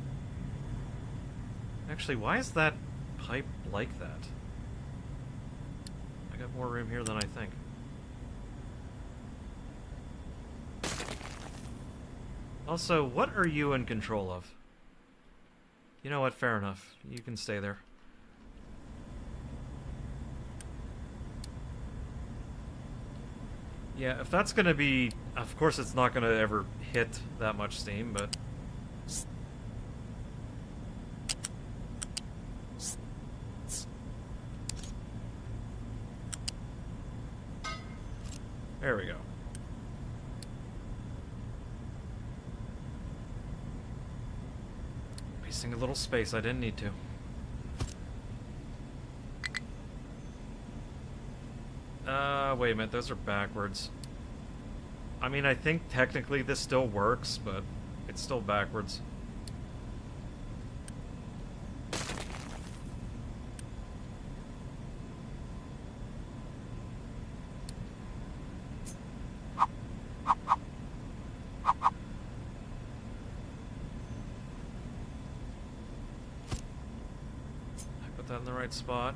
Actually, why is that pipe like that? I got more room here than I think. Also, what are you in control of? You know what? Fair enough. You can stay there. Yeah, if that's gonna be... Of course it's not gonna ever hit that much steam, but... There we go. Wasting a little space I didn't need to. Wait a minute, those are backwards. I mean, I think technically this still works, but it's still backwards. In the right spot.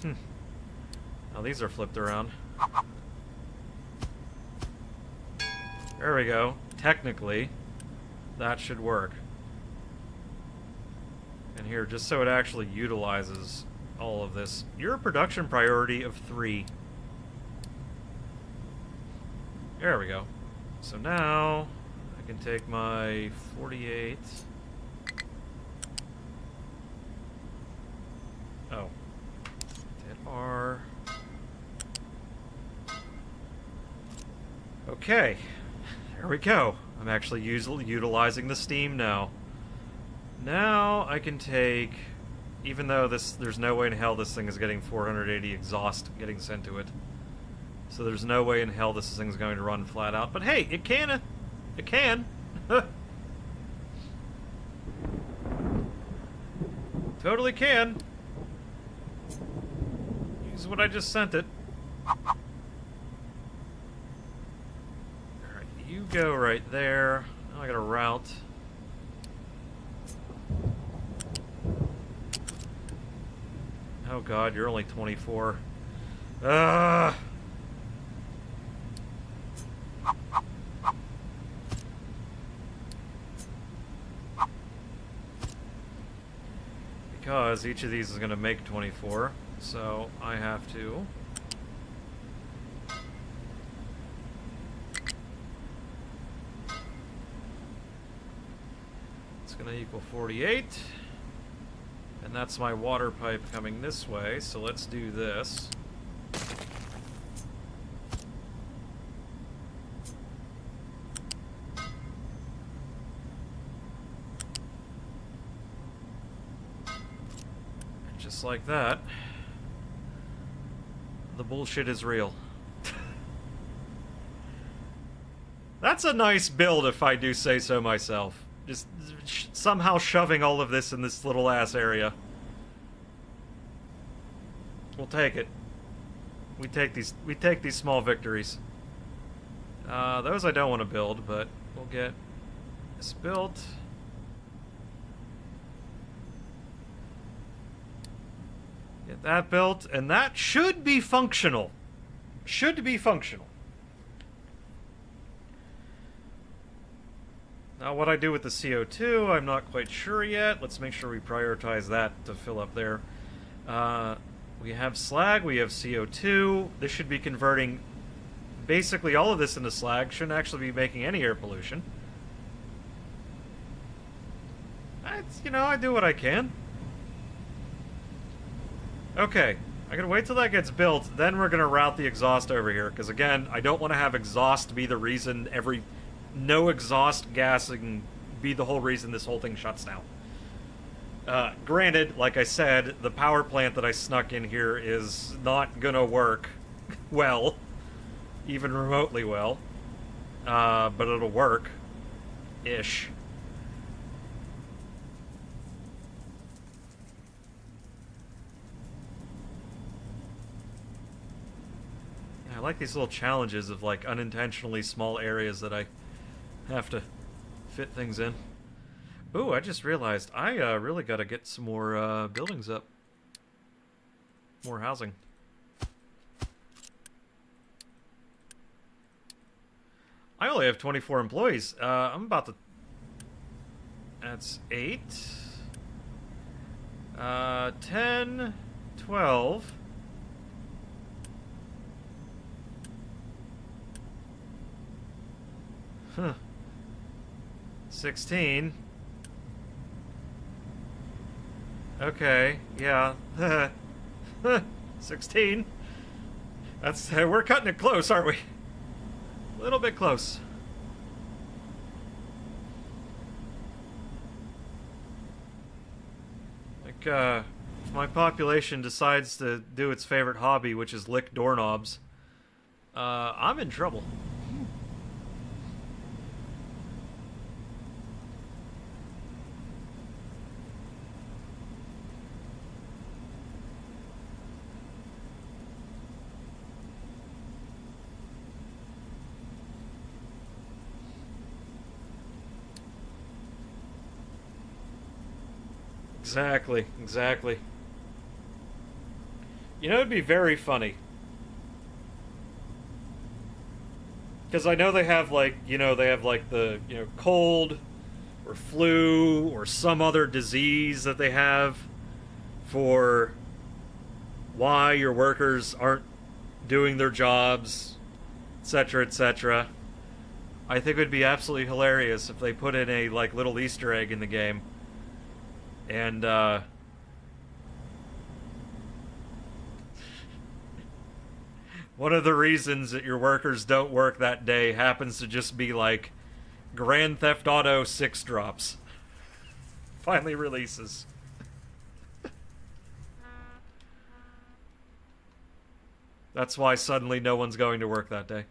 Now these are flipped around. There we go. Technically, that should work. And here, just so it actually utilizes all of this. You're a production priority of 3. There we go. So now, I can take my 48... Oh. Hit R. Okay. There we go. I'm actually utilizing the steam now. Now I can take... Even though there's no way in hell this thing is getting 480 exhaust getting sent to it. So there's no way in hell this thing's going to run flat out. But hey, it can. It can. Totally can. Use what I just sent it. Alright, you go right there. Now I got a route. Oh god, you're only 24. Because each of these is going to make 24, so I have to... It's going to equal 48. And that's my water pipe coming this way, so let's do this. And just like that, the bullshit is real. That's a nice build, if I do say so myself. Just somehow shoving all of this in this little ass area. We'll take it. We take these small victories. Those I don't want to build, but we'll get this built. Get that built, and that should be functional. Should be functional. Now, what I do with the CO2, I'm not quite sure yet. Let's make sure we prioritize that to fill up there. We have slag, we have CO2. This should be converting basically all of this into slag. Shouldn't actually be making any air pollution. You know, I do what I can. Okay, I gotta wait till that gets built, then we're gonna route the exhaust over here, because again, I don't want to have exhaust be the reason no exhaust gassing be the whole reason this whole thing shuts down. Granted, like I said, the power plant that I snuck in here is not gonna work well, even remotely well, but it'll work-ish. I like these little challenges of, like, unintentionally small areas that I have to fit things in. Ooh, I just realized I really gotta get some more buildings up. More housing. I only have 24 employees. I'm about to... That's 8. 10, 12... Huh. 16. Okay, yeah. 16. That's we're cutting it close, aren't we? A little bit close. Like, if my population decides to do its favorite hobby, which is lick doorknobs, I'm in trouble. Exactly, exactly. You know, it'd be very funny. Because I know they have, like, you know, they have, like, the, you know, cold or flu or some other disease that they have for why your workers aren't doing their jobs, etc., etc. I think it would be absolutely hilarious if they put in a, like, little Easter egg in the game. And, one of the reasons that your workers don't work that day happens to just be, like, Grand Theft Auto 6 drops. Finally releases. That's why suddenly no one's going to work that day.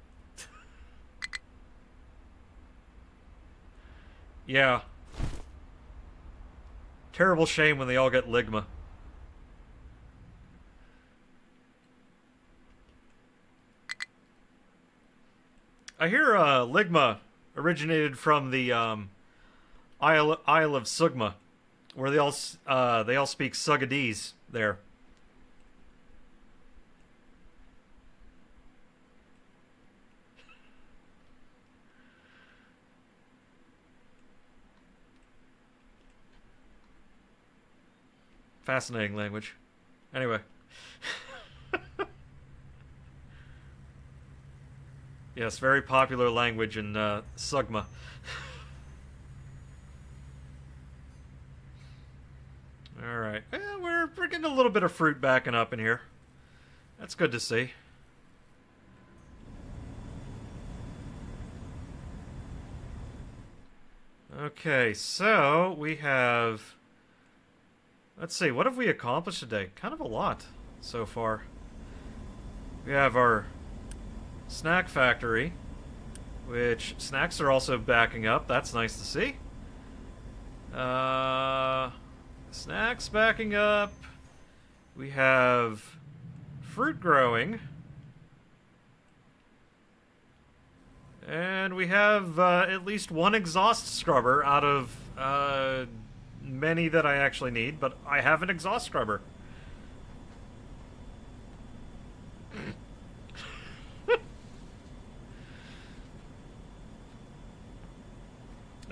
Yeah. Terrible shame when they all get Ligma. I hear Ligma originated from the Isle of Sugma, where they all speak Sugadese there. Fascinating language. Anyway. Yes, very popular language in Sugma. Alright. We're getting a little bit of fruit backing up in here. That's good to see. Okay, so we have... Let's see, what have we accomplished today? Kind of a lot so far. We have our snack factory, which snacks are also backing up. That's nice to see. Snacks backing up. We have fruit growing. And we have at least one exhaust scrubber out of many that I actually need, but I have an exhaust scrubber.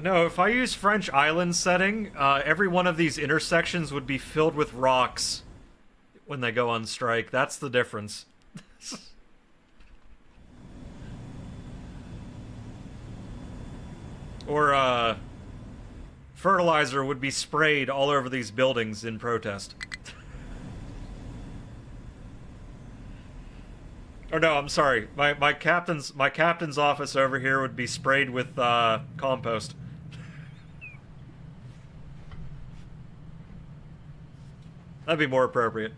No, if I use French island setting, every one of these intersections would be filled with rocks when they go on strike. That's the difference. Or, fertilizer would be sprayed all over these buildings in protest. Or no, I'm sorry. My captain's office over here would be sprayed with compost. That'd be more appropriate.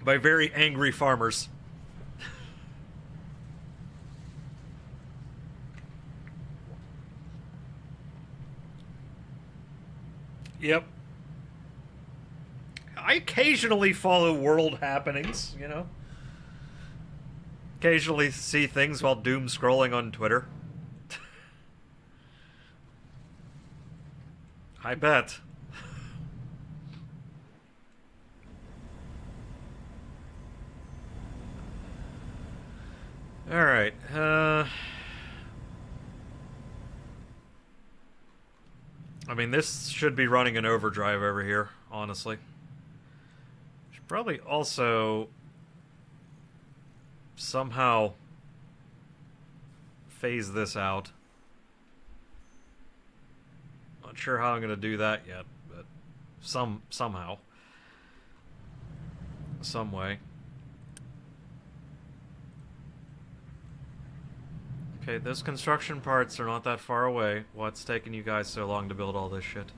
By very angry farmers. Yep. I occasionally follow world happenings, you know? Occasionally see things while doom scrolling on Twitter. I bet. Alright, I mean, this should be running an overdrive over here, honestly. Should probably also somehow phase this out. Not sure how I'm going to do that yet, but somehow. Some way. Okay, those construction parts are not that far away. What's taking you guys so long to build all this shit?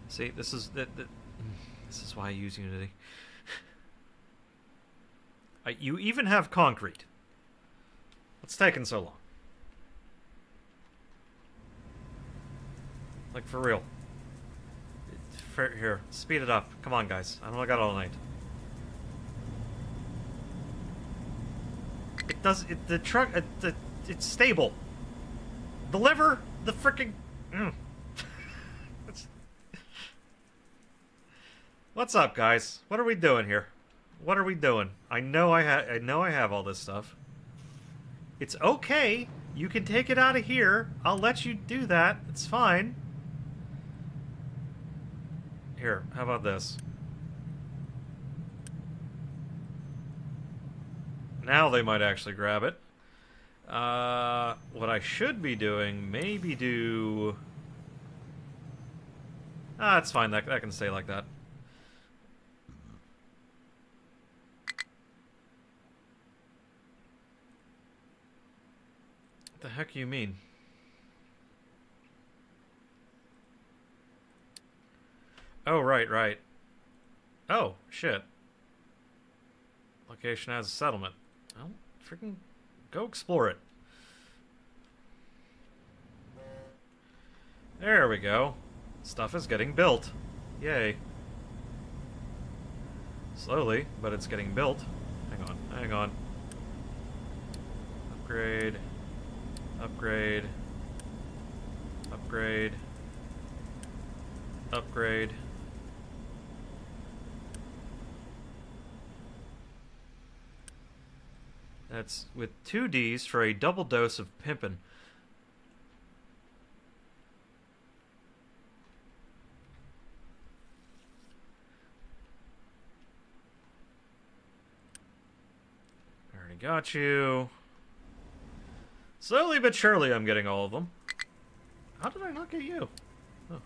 See, this is why I use Unity. You even have concrete. What's taking so long? Like, for real. Here, speed it up. Come on, guys. I don't got all night. It does. The truck. It's stable. Deliver the frickin'. What's up, guys? What are we doing here? What are we doing? I know I have all this stuff. It's okay. You can take it out of here. I'll let you do that. It's fine. Here, how about this? Now they might actually grab it. What I should be doing, maybe do... Ah, it's fine. That can stay like that. What the heck do you mean? Oh, right. Oh, shit. Location has a settlement. Well, freaking go explore it. There we go. Stuff is getting built. Yay. Slowly, but it's getting built. Hang on. Upgrade. That's with 2 Ds for a double dose of pimpin'. Already got you. Slowly but surely I'm getting all of them. How did I not get you? Oh.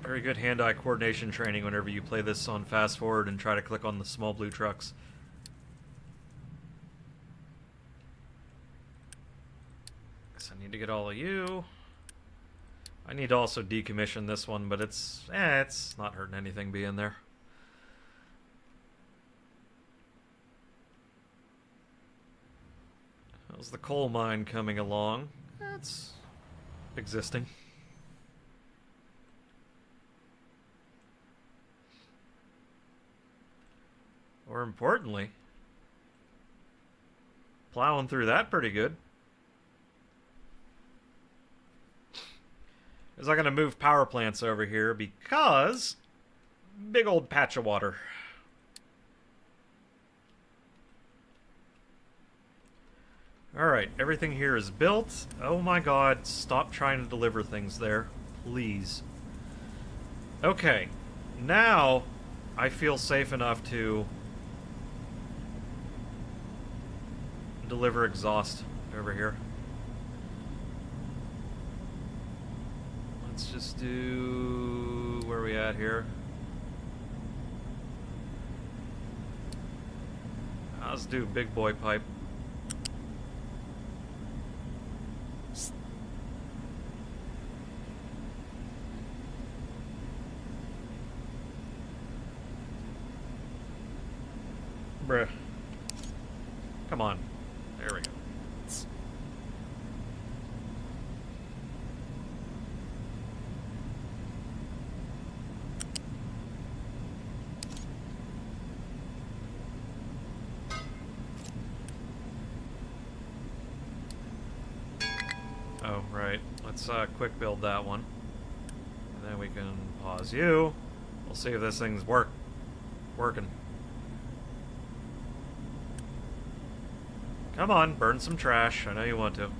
Very good hand-eye coordination training whenever you play this on fast forward and try to click on the small blue trucks. Guess I need to get all of you. I need to also decommission this one, but it's not hurting anything being there. How's the coal mine coming along? existing. Or importantly, plowing through that pretty good. Is I'm going to move power plants over here because big old patch of water. Alright, everything here is built. Oh my god, stop trying to deliver things there. Please. Okay, now I feel safe enough to deliver exhaust over here. Let's just do... where are we at here? Let's do big boy pipe. Bruh. Come on. There we go. Oh, right. Let's quick build that one. And then we can pause you. We'll see if this thing's working. Come on, burn some trash. I know you want to.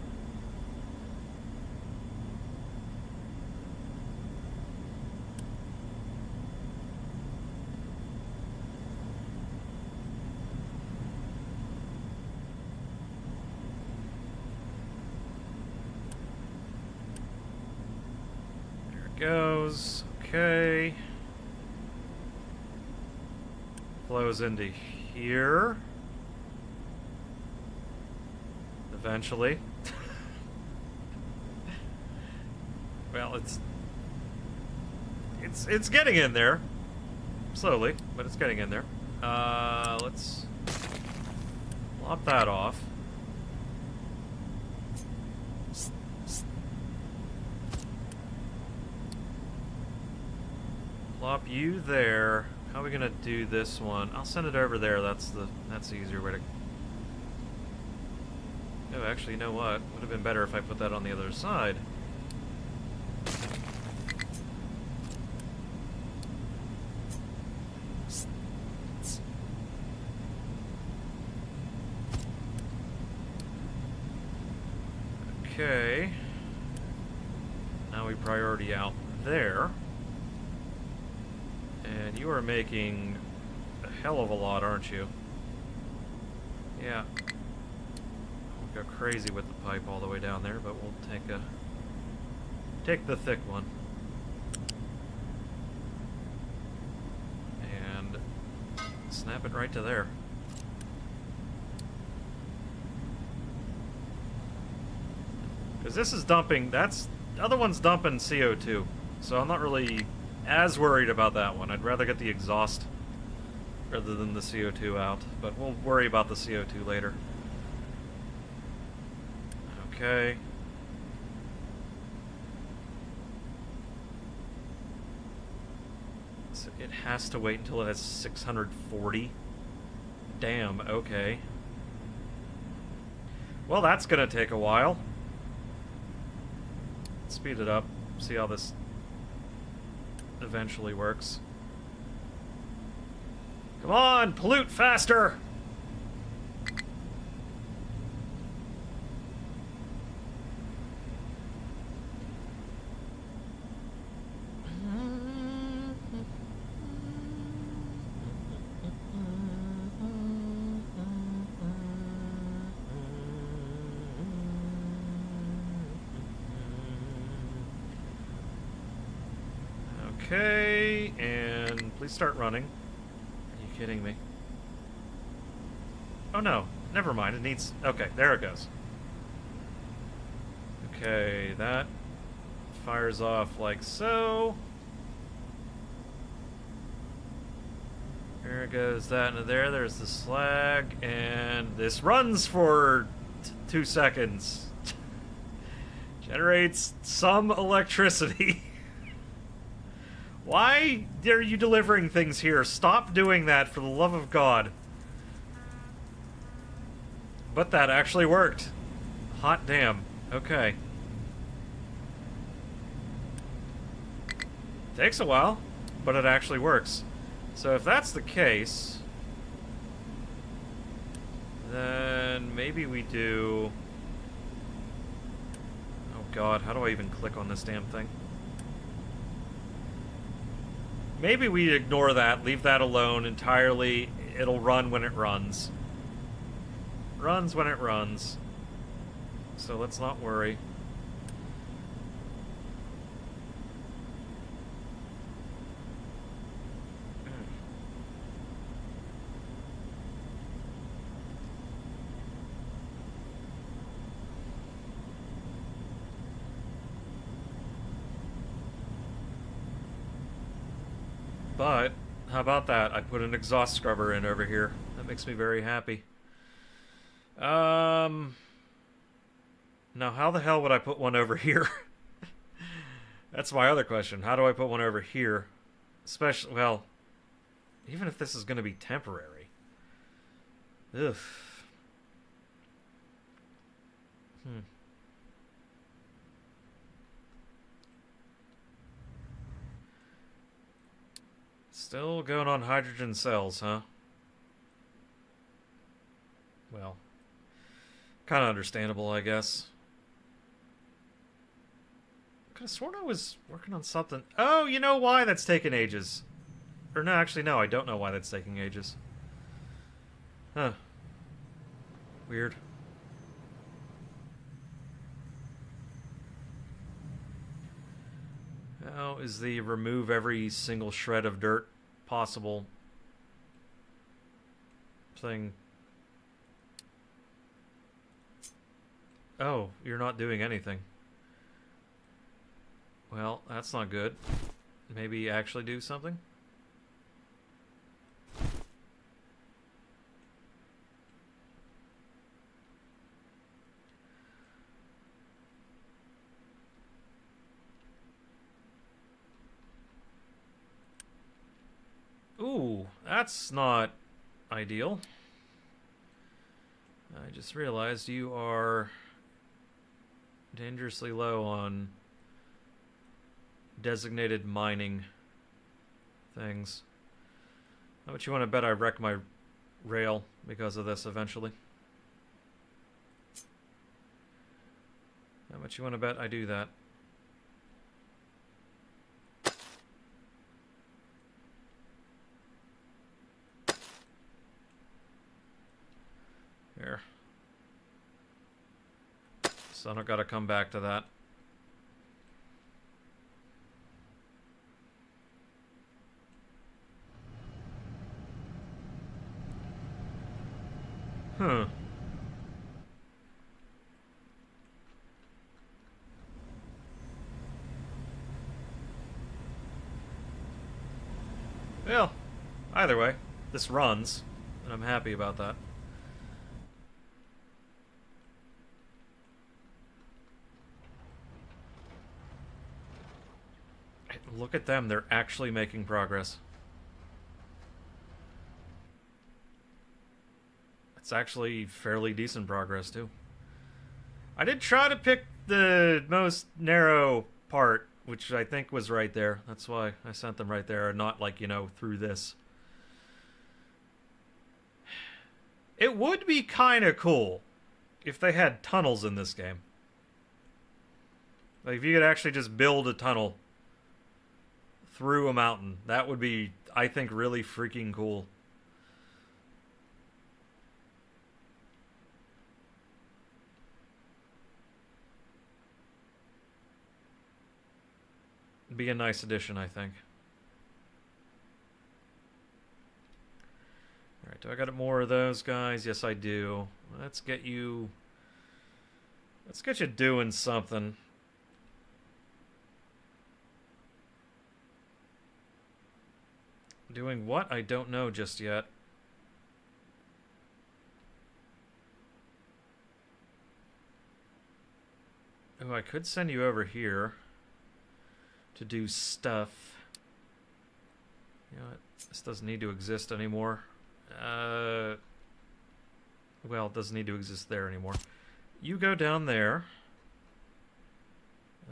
There it goes. Okay. Flows into here. Eventually. Well, it's getting in there. Slowly, but it's getting in there. Let's lop that off. Plop you there. How are we gonna do this one? I'll send it over there. That's the easier way to... Oh, actually, you know what? Would have been better if I put that on the other side. Okay. Now we priority out there. And you are making a hell of a lot, aren't you? Yeah. Go crazy with the pipe all the way down there, but we'll take the thick one and snap it right to there. Because this is dumping, the other one's dumping CO2, so I'm not really as worried about that one. I'd rather get the exhaust rather than the CO2 out, but we'll worry about the CO2 later. Okay. So it has to wait until it has 640. Damn, okay. Well, that's gonna take a while. Speed it up, see how this eventually works. Come on, pollute faster! Okay, and please start running. Are you kidding me? Oh no, never mind, it needs... Okay, there it goes. Okay, that fires off like so. There goes that into there, there's the slag, and this runs for 2 seconds. Generates some electricity. Why are you delivering things here? Stop doing that, for the love of God. But that actually worked. Hot damn. Okay. Takes a while, but it actually works. So if that's the case, then maybe we do... Oh God, how do I even click on this damn thing? Maybe we ignore that, leave that alone entirely. It'll run when it runs. Runs when it runs. So let's not worry. But, how about that? I put an exhaust scrubber in over here. That makes me very happy. Now how the hell would I put one over here? That's my other question. How do I put one over here? Especially, well, even if this is going to be temporary. Ugh. Still going on hydrogen cells, huh? Well, kind of understandable, I guess. I could have sworn I was working on something. Oh, you know why that's taking ages. Or no, actually, no, I don't know why that's taking ages. Huh. Weird. How is the remove every single shred of dirt possible thing? Oh, you're not doing anything. Well, that's not good. Maybe actually do something? Ooh, that's not ideal. I just realized you are dangerously low on designated mining things. How much you want to bet I wreck my rail because of this eventually? How much you want to bet I do that? Here. So I don't gotta come back to that. Huh. Well, either way, this runs, and I'm happy about that. Look at them, they're actually making progress. It's actually fairly decent progress, too. I did try to pick the most narrow part, which I think was right there. That's why I sent them right there, and not, like, you know, through this. It would be kind of cool if they had tunnels in this game. Like, if you could actually just build a tunnel through a mountain. That would be, I think, really freaking cool. It'd be a nice addition, I think. Alright, do I got more of those guys? Yes, I do. Let's get you doing something. Doing what? I don't know just yet. Oh, I could send you over here to do stuff. You know what? This doesn't need to exist anymore. Well, it doesn't need to exist there anymore. You go down there.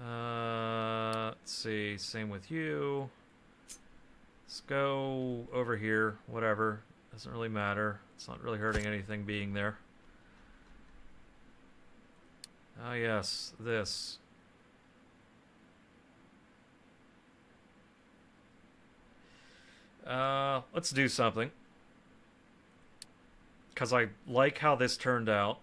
Let's see. Same with you. Let's go over here. Whatever. Doesn't really matter. It's not really hurting anything being there. Ah, yes. This. Let's do something. Because I like how this turned out.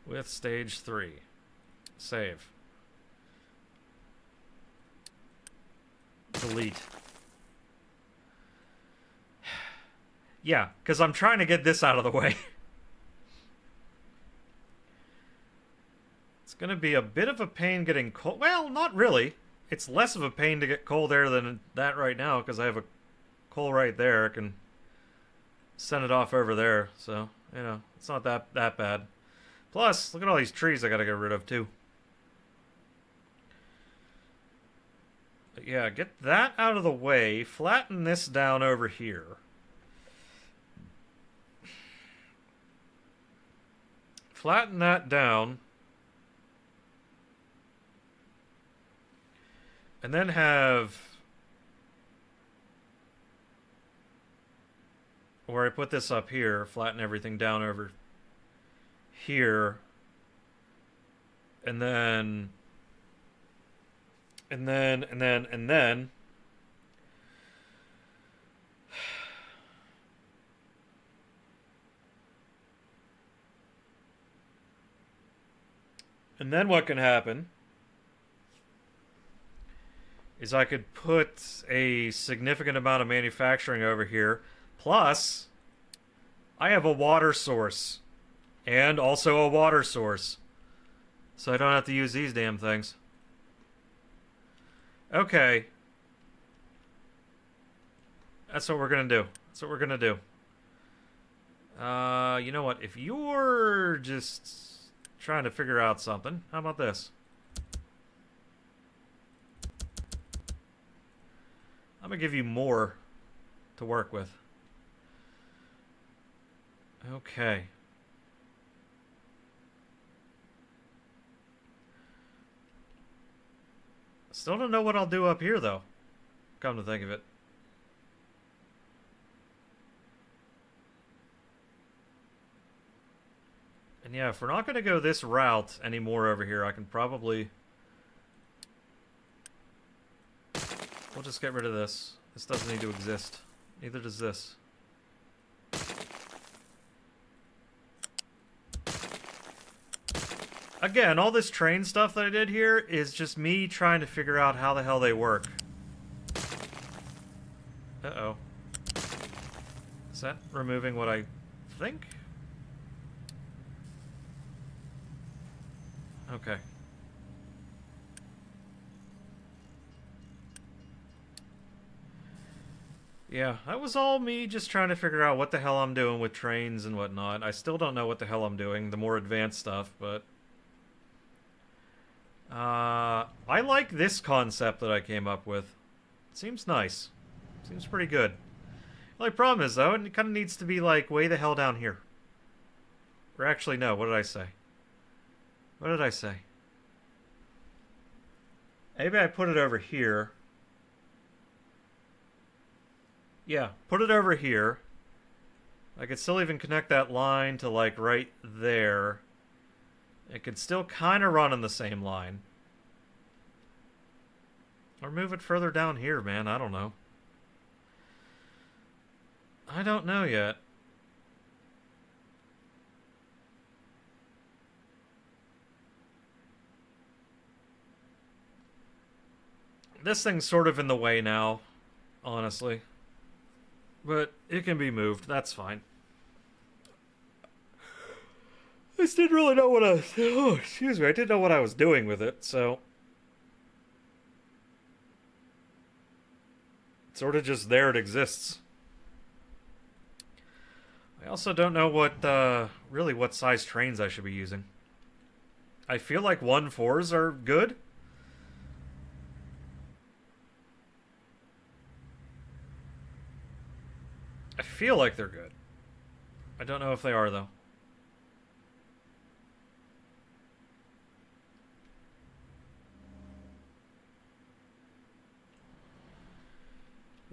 With stage 3. Save. Delete. Yeah, because I'm trying to get this out of the way. It's going to be a bit of a pain getting cold. Well, not really. It's less of a pain to get cold air than that right now, because I have a coal right there. I can send it off over there. So, you know, it's not that bad. Plus, look at all these trees I got to get rid of, too. But yeah, get that out of the way. Flatten this down over here. Flatten that down. And then have... where I put this up here, flatten everything down over here. And then... And then... And then what can happen is I could put a significant amount of manufacturing over here. Plus, I have a water source. And also a water source. So I don't have to use these damn things. Okay. That's what we're going to do. That's what we're going to do. You know what? If you're just trying to figure out something, how about this? I'm going to give you more to work with. Okay. Still don't know what I'll do up here, though. Come to think of it. And yeah, if we're not going to go this route anymore over here, I can probably... we'll just get rid of this. This doesn't need to exist. Neither does this. Again, all this train stuff that I did here is just me trying to figure out how the hell they work. Uh-oh. Is that removing what I think? Okay. Yeah, that was all me just trying to figure out what the hell I'm doing with trains and whatnot. I still don't know what the hell I'm doing, the more advanced stuff, but... I like this concept that I came up with. It seems nice. Seems pretty good. The only problem is, though, it kind of needs to be, like, way the hell down here. Or actually, no, what did I say? What did I say? Maybe I put it over here. Yeah, put it over here. I could still even connect that line to, like, right there. It could still kind of run on the same line. Or move it further down here, man. I don't know. I don't know yet. This thing's sort of in the way now, honestly. But it can be moved. That's fine. just didn't really know what I was... Oh, excuse me. I didn't know what I was doing with it, so... It's sort of just there, it exists. I also don't know what, really what size trains I should be using. I feel like 1.4s are good. I feel like they're good. I don't know if they are, though.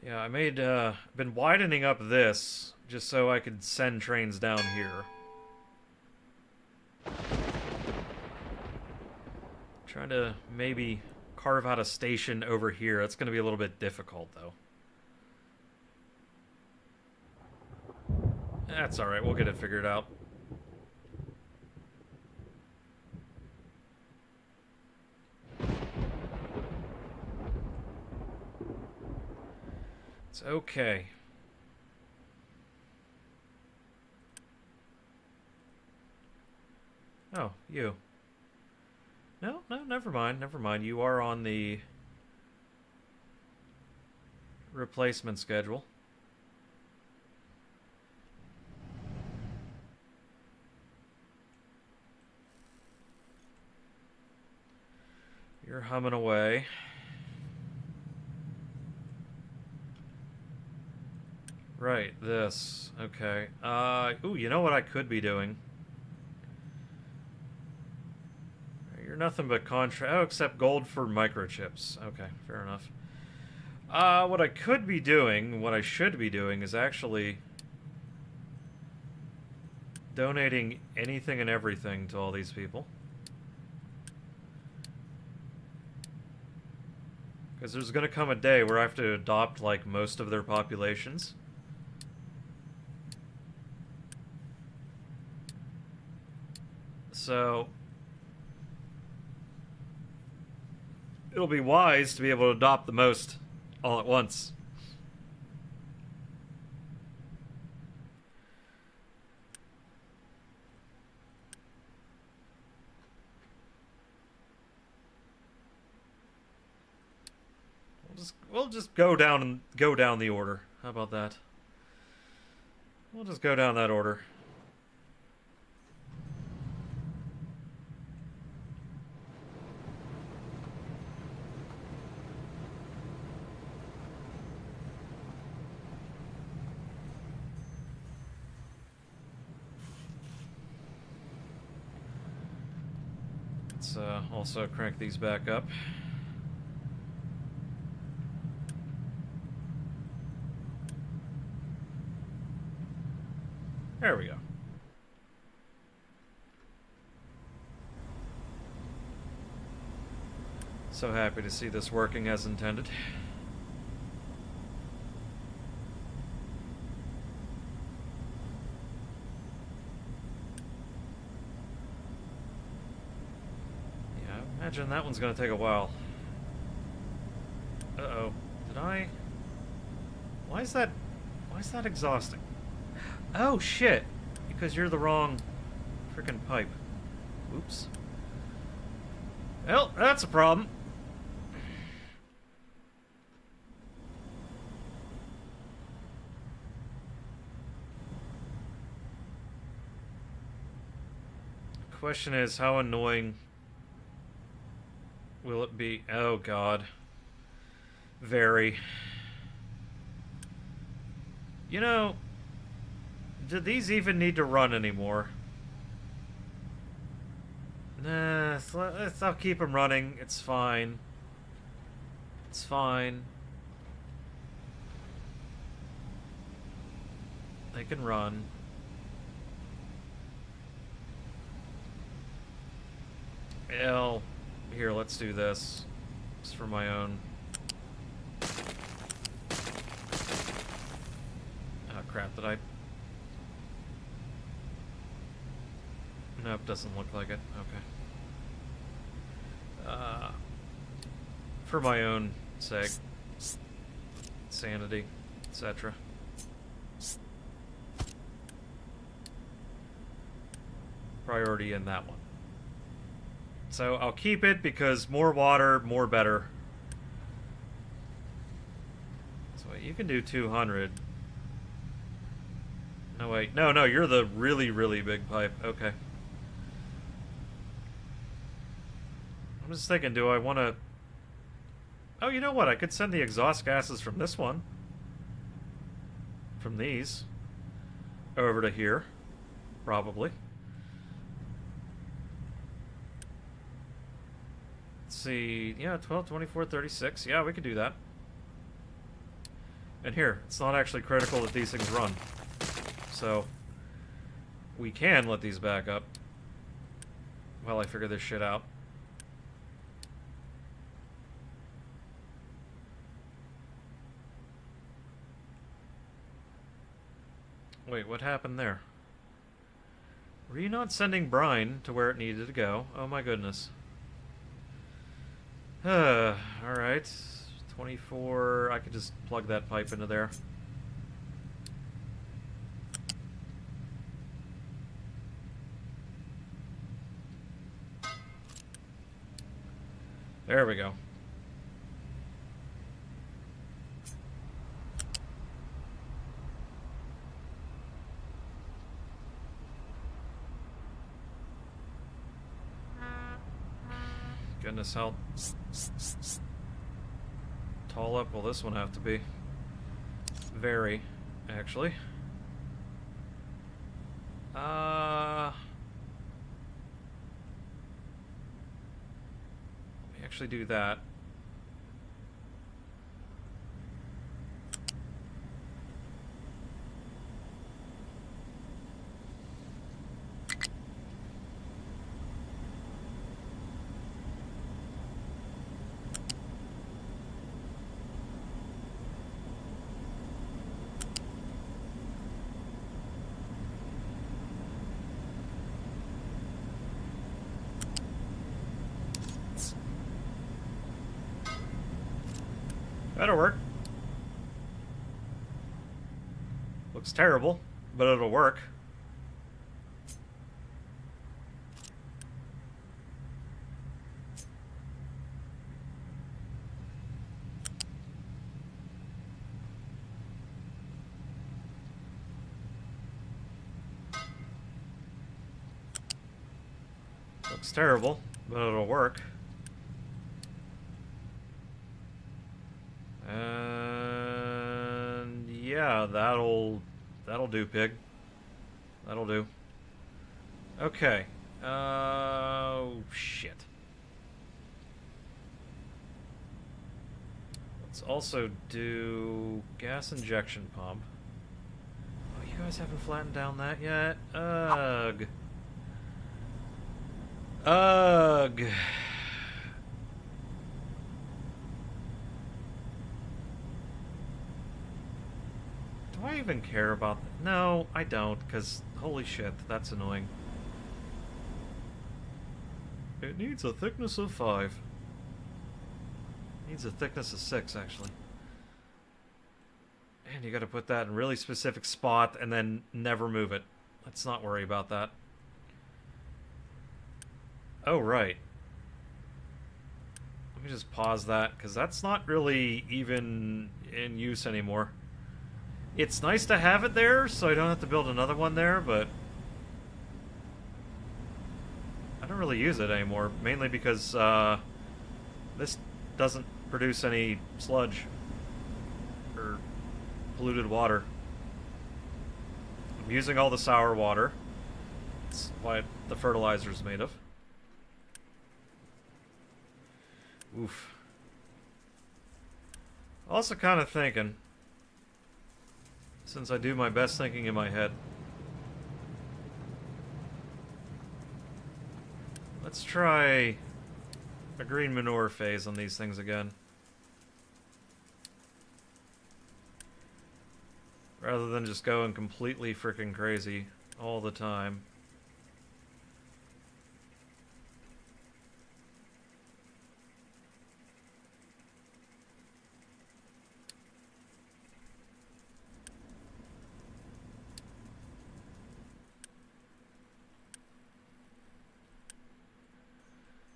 Yeah, I made, been widening up this just so I could send trains down here. Trying to maybe carve out a station over here. That's going to be a little bit difficult, though. That's alright, we'll get it figured out. It's okay. Oh, you. No, never mind, never mind. You are on the replacement schedule. You're humming away. Right, this. Okay. Ooh, you know what I could be doing? You're nothing but contract. Oh, except gold for microchips. Okay, fair enough. What I could be doing, what I should be doing, is actually donating anything and everything to all these people. Because there's going to come a day where I have to adopt, like, most of their populations. So it'll be wise to be able to adopt the most all at once. We'll just go down the order. How about that? We'll just go down that order. Let's also crank these back up. There we go. So happy to see this working as intended. Yeah, I imagine that one's gonna take a while. Uh-oh. Did I... Why is that exhausting? Oh, shit! Because you're the wrong frickin' pipe. Oops. Well, that's a problem. The question is, how annoying will it be? Oh, God. Very. You know... Do these even need to run anymore? Nah, I'll keep them running. It's fine. It's fine. They can run. Hell, here, let's do this. Just for my own. Oh, crap, did I... Nope, doesn't look like it. Okay. For my own sake. Sanity, etc. priority in that one. So I'll keep it because more water, more better. So wait, you can do 200. No, wait. No, you're the really, really big pipe. Okay. I'm just thinking, do I want to... Oh, you know what? I could send the exhaust gases from this one. From these. Over to here. Probably. Let's see. Yeah, 12, 24, 36. Yeah, we could do that. And here, it's not actually critical that these things run. So, we can let these back up while I figure this shit out. Wait, what happened there? Were you not sending brine to where it needed to go? Oh my goodness. Alright. 24... I could just plug that pipe into there. There we go. Goodness, how tall up will this one have to be? Very, actually. Let me actually do that. That'll work. Looks terrible, but it'll work. Looks terrible, but it'll work. And yeah, that'll do, pig. That'll do. Okay. Oh shit. Let's also do gas injection pump. Oh, you guys haven't flattened down that yet? Ugh. Ugh. Do I even care about that? No, I don't, because holy shit, that's annoying. It needs a thickness of 5. It needs a thickness of 6, actually. And you gotta put that in a really specific spot and then never move it. Let's not worry about that. Oh, right. Let me just pause that, because that's not really even in use anymore. It's nice to have it there, so I don't have to build another one there, but I don't really use it anymore, mainly because this doesn't produce any sludge or polluted water. I'm using all the sour water. That's what the fertilizer is made of. Oof. Also kind of thinking, since I do my best thinking in my head, let's try a green manure phase on these things again. Rather than just going completely freaking crazy all the time.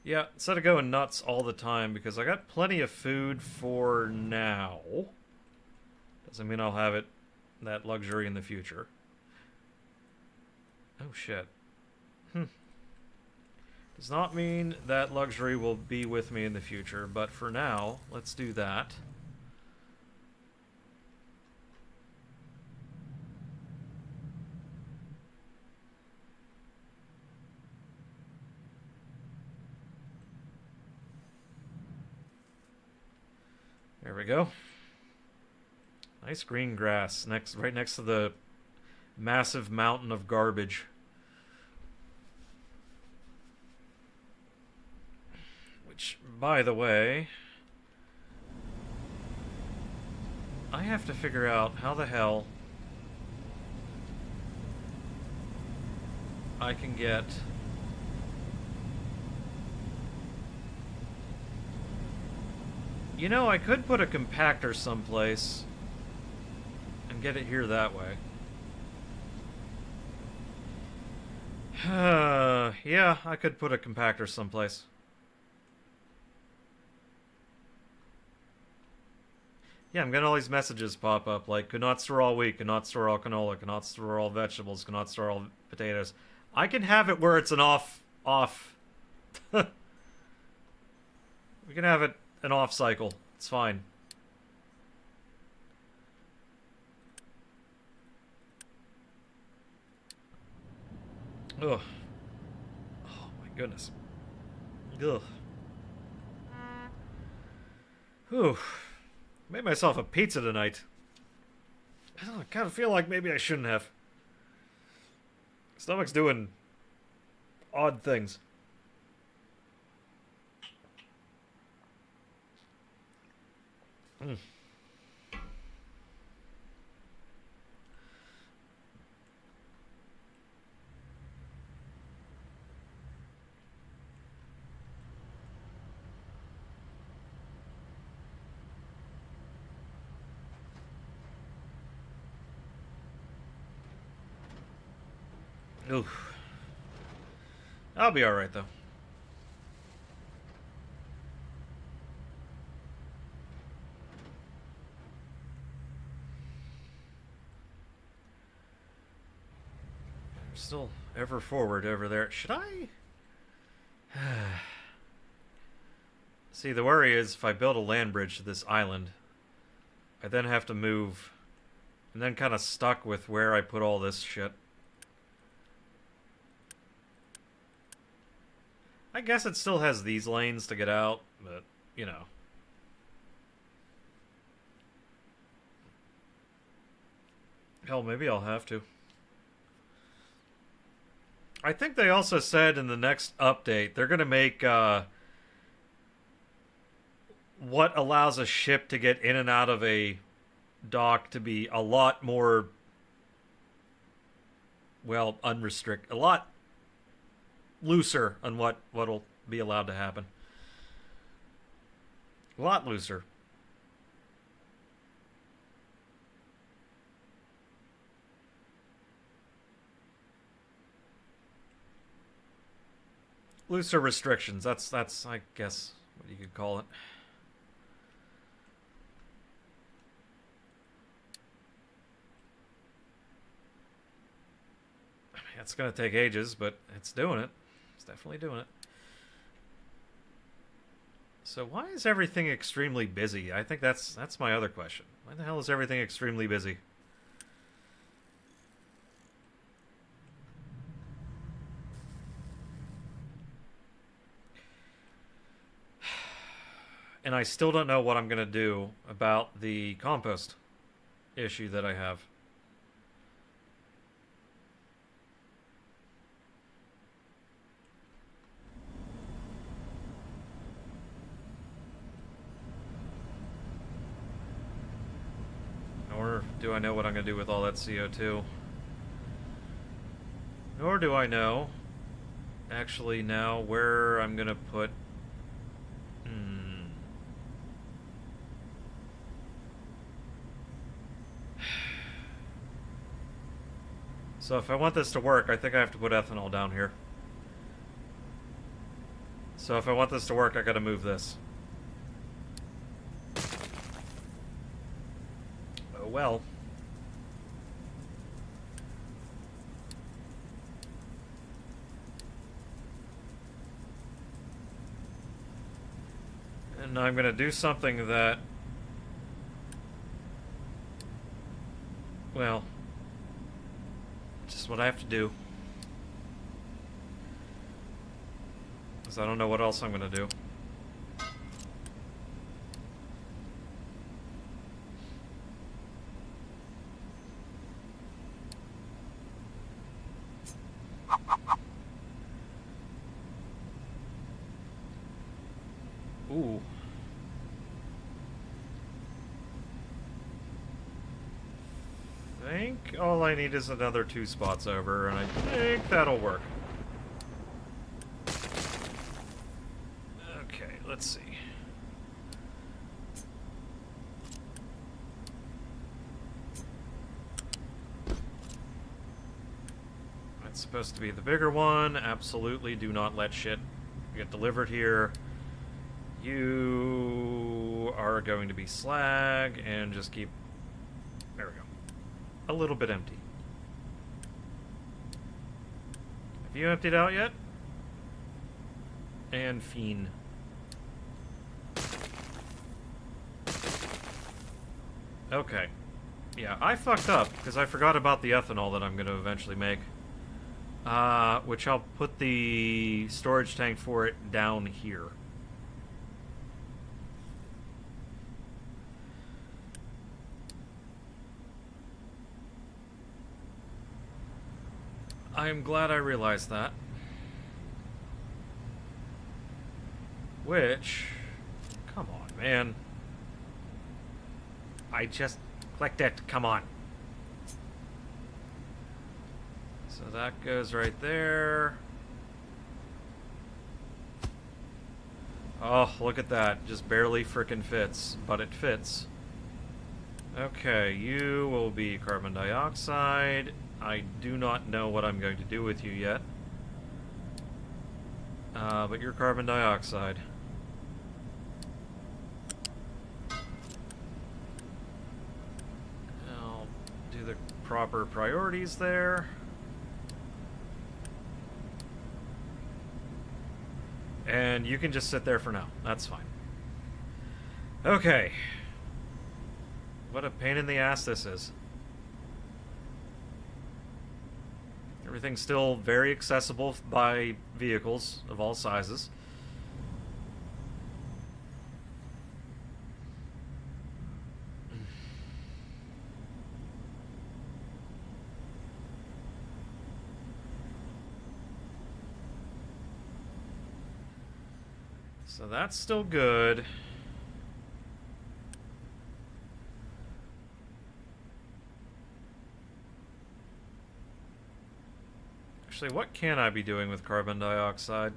Yeah, instead of going nuts all the time, because I got plenty of food for now. Doesn't mean I'll have it, that luxury in the future. Oh shit. Does not mean that luxury will be with me in the future, but for now, let's do that. There we go. Nice green grass right next to the massive mountain of garbage. Which, by the way, I have to figure out how the hell I can get You know, I could put a compactor someplace and get it here that way. Yeah, I could put a compactor someplace. Yeah, I'm getting all these messages pop up like, cannot store all wheat, cannot store all canola, cannot store all vegetables, cannot store all potatoes. I can have it where it's an off. We can have it an off cycle. It's fine. Ugh. Oh my goodness. Ugh. Whew. Made myself a pizza tonight. I kind of feel like maybe I shouldn't have. Stomach's doing odd things. Oof. I'll be alright, though. I'm still ever forward over there. Should I? See, the worry is if I build a land bridge to this island, I then have to move, and then kind of stuck with where I put all this shit. I guess it still has these lanes to get out, but, you know. Hell, maybe I'll have to. I think they also said in the next update, they're going to make, what allows a ship to get in and out of a dock to be a lot more, well, unrestricted. A lot looser on what'll be allowed to happen. A lot looser. Looser restrictions. That's I guess what you could call it. I mean, it's gonna take ages, but it's doing it. It's definitely doing it. So why is everything extremely busy? I think that's my other question. Why the hell is everything extremely busy? And I still don't know what I'm going to do about the compost issue that I have. Nor do I know what I'm going to do with all that CO2. Nor do I know, actually, now where I'm going to put... So if I want this to work, I think I have to put ethanol down here. So if I want this to work, I gotta move this. Oh well. And I'm gonna do something that... well... just what I have to do. Because I don't know what else I'm gonna do. Ooh. I think all I need is another 2 spots over, and I think that'll work. Okay, let's see. That's supposed to be the bigger one. Absolutely do not let shit get delivered here. You are going to be slag, and just keep... there we go. A little bit empty. Have you emptied out yet? And Fiend. Okay. Yeah, I fucked up, because I forgot about the ethanol that I'm going to eventually make. Which I'll put the storage tank for it down here. I am glad I realized that. Which... come on, man. I just clicked it. Come on. So that goes right there. Oh, look at that. Just barely frickin' fits. But it fits. Okay, you will be carbon dioxide. I do not know what I'm going to do with you yet. But you're carbon dioxide. I'll do the proper priorities there. And you can just sit there for now. That's fine. Okay. What a pain in the ass this is. Everything's still very accessible by vehicles of all sizes. So that's still good. Actually, what can I be doing with carbon dioxide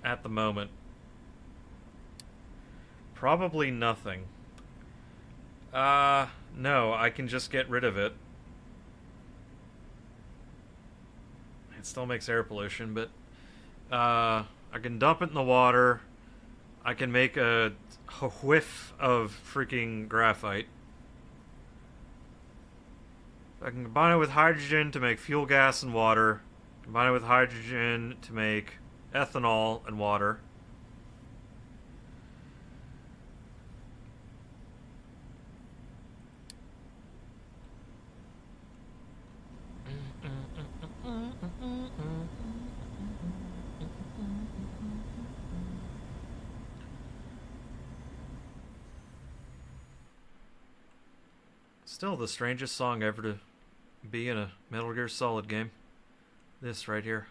at the moment? Probably nothing. No, I can just get rid of it. It still makes air pollution, but I can dump it in the water. I can make a whiff of freaking graphite. I can combine it with hydrogen to make fuel gas and water. Combine it with hydrogen to make ethanol and water. Still the strangest song ever to be in a Metal Gear Solid game. This right here.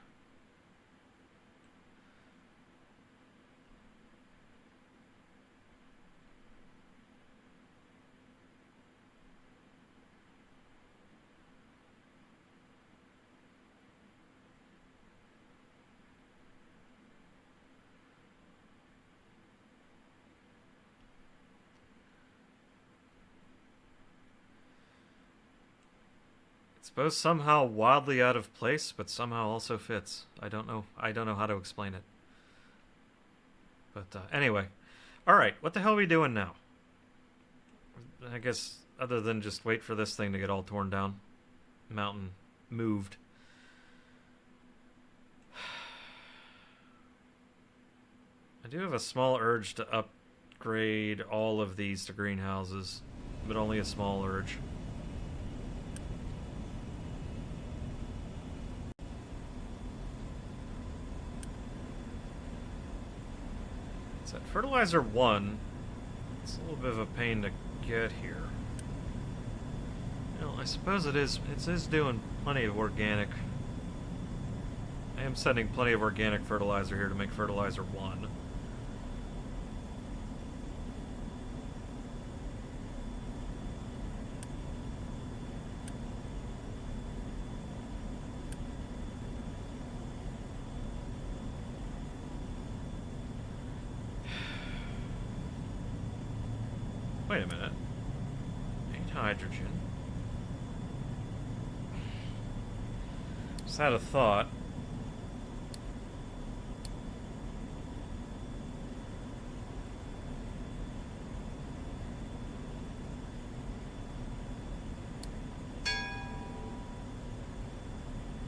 It's both somehow wildly out of place, but somehow also fits. I don't know how to explain it. But anyway. Alright, what the hell are we doing now? I guess other than just wait for this thing to get all torn down. Mountain moved. I do have a small urge to upgrade all of these to greenhouses, but only a small urge. It's at fertilizer 1. It's a little bit of a pain to get here. Well, I suppose it is doing plenty of organic. I am sending plenty of organic fertilizer here to make fertilizer 1. Wait a minute. 8 hydrogen. Just had a thought.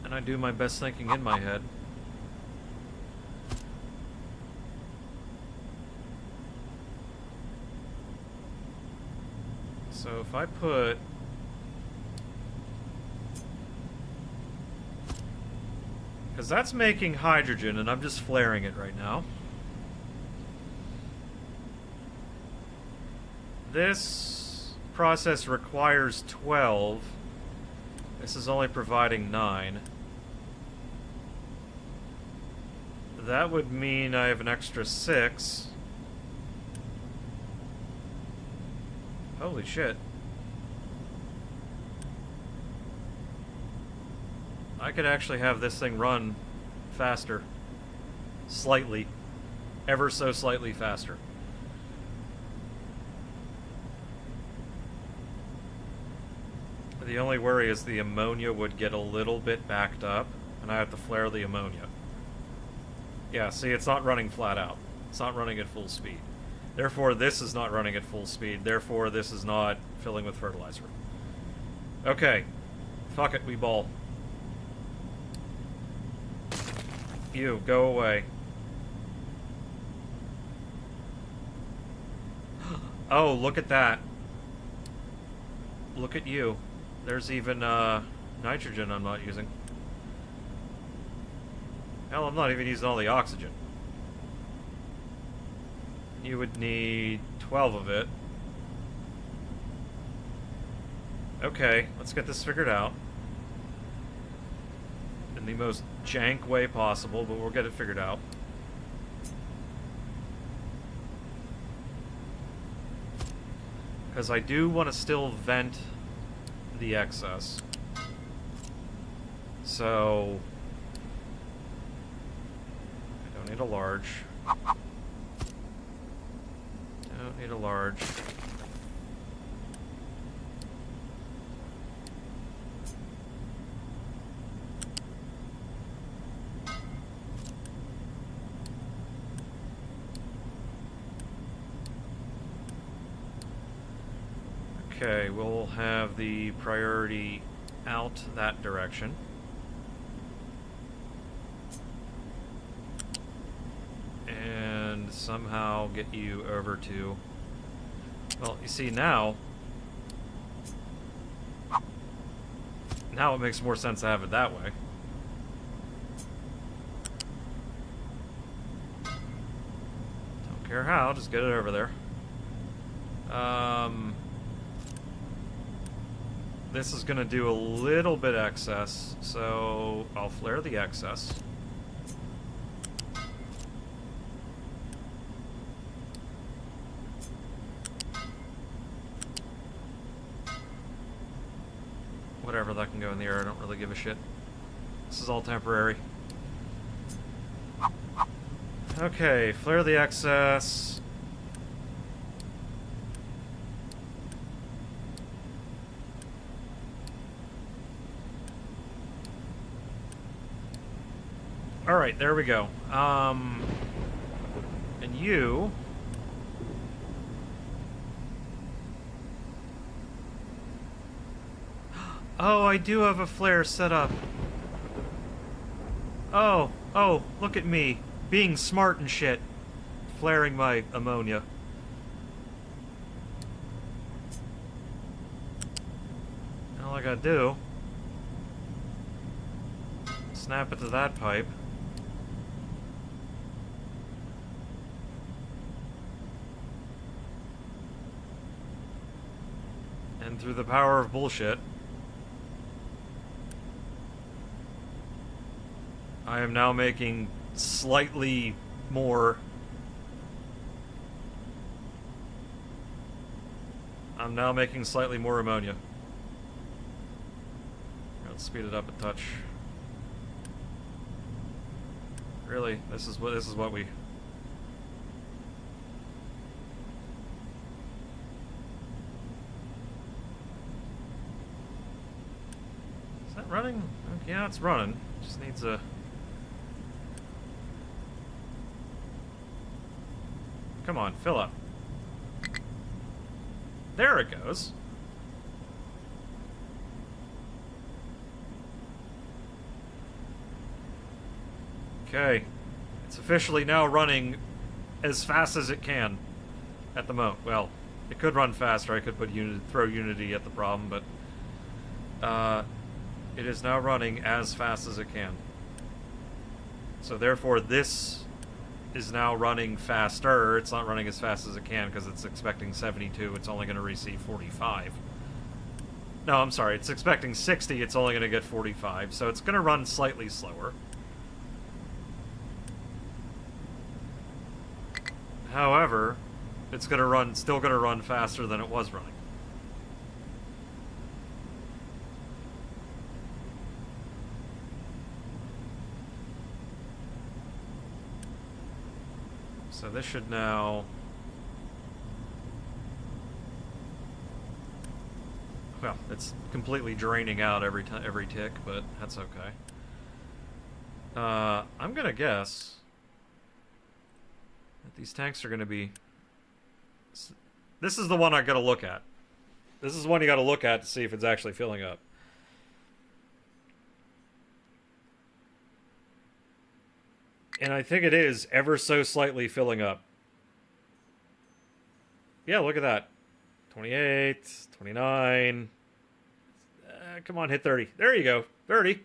And I do my best thinking in my head. So if I put... because that's making hydrogen, and I'm just flaring it right now. This process requires 12. This is only providing 9. That would mean I have an extra 6. Holy shit. I could actually have this thing run faster. Slightly. Ever so slightly faster. The only worry is the ammonia would get a little bit backed up, and I have to flare the ammonia. Yeah, see, it's not running flat out. It's not running at full speed. Therefore, this is not running at full speed. Therefore, this is not filling with fertilizer. Okay. Fuck it, we ball. You, go away. Oh, look at that. Look at you. There's even nitrogen I'm not using. Hell, I'm not even using all the oxygen. You would need 12 of it. Okay, let's get this figured out. In the most jank way possible, but we'll get it figured out. Because I do want to still vent the excess. So... I don't need a large. Don't need a large. Okay, we'll have the priority out that direction. And somehow get you over to... well, you see now... now it makes more sense to have it that way. Don't care how, just get it over there. This is going to do a little bit excess, so I'll flare the excess. Whatever, that can go in the air, I don't really give a shit. This is all temporary. Okay, flare the excess. Alright, there we go. And you... Oh, I do have a flare set up. Oh, look at me. Being smart and shit. Flaring my ammonia. All I gotta do... snap it to that pipe. And through the power of bullshit... I am now making slightly more. I'm now making slightly more ammonia. Let's speed it up a touch. Really, this is what we... Is that running? Yeah, it's running. Just needs a... Come on, fill up. There it goes. Okay. It's officially now running as fast as it can at the moment. Well, it could run faster. I could put throw Unity at the problem, but it is now running as fast as it can. So therefore this is now running faster. It's not running as fast as it can because it's expecting 72. It's only going to receive 45. No, I'm sorry. It's expecting 60. It's only going to get 45. So it's going to run slightly slower. However, it's going to run, still going to run faster than it was running. So this should now... Well, it's completely draining out every tick, but that's okay. I'm gonna guess that these tanks are gonna be... This is the one I gotta look at. This is the one you gotta look at to see if it's actually filling up. And I think it is ever so slightly filling up. Yeah, look at that. 28, 29. Come on, hit 30. There you go. 30.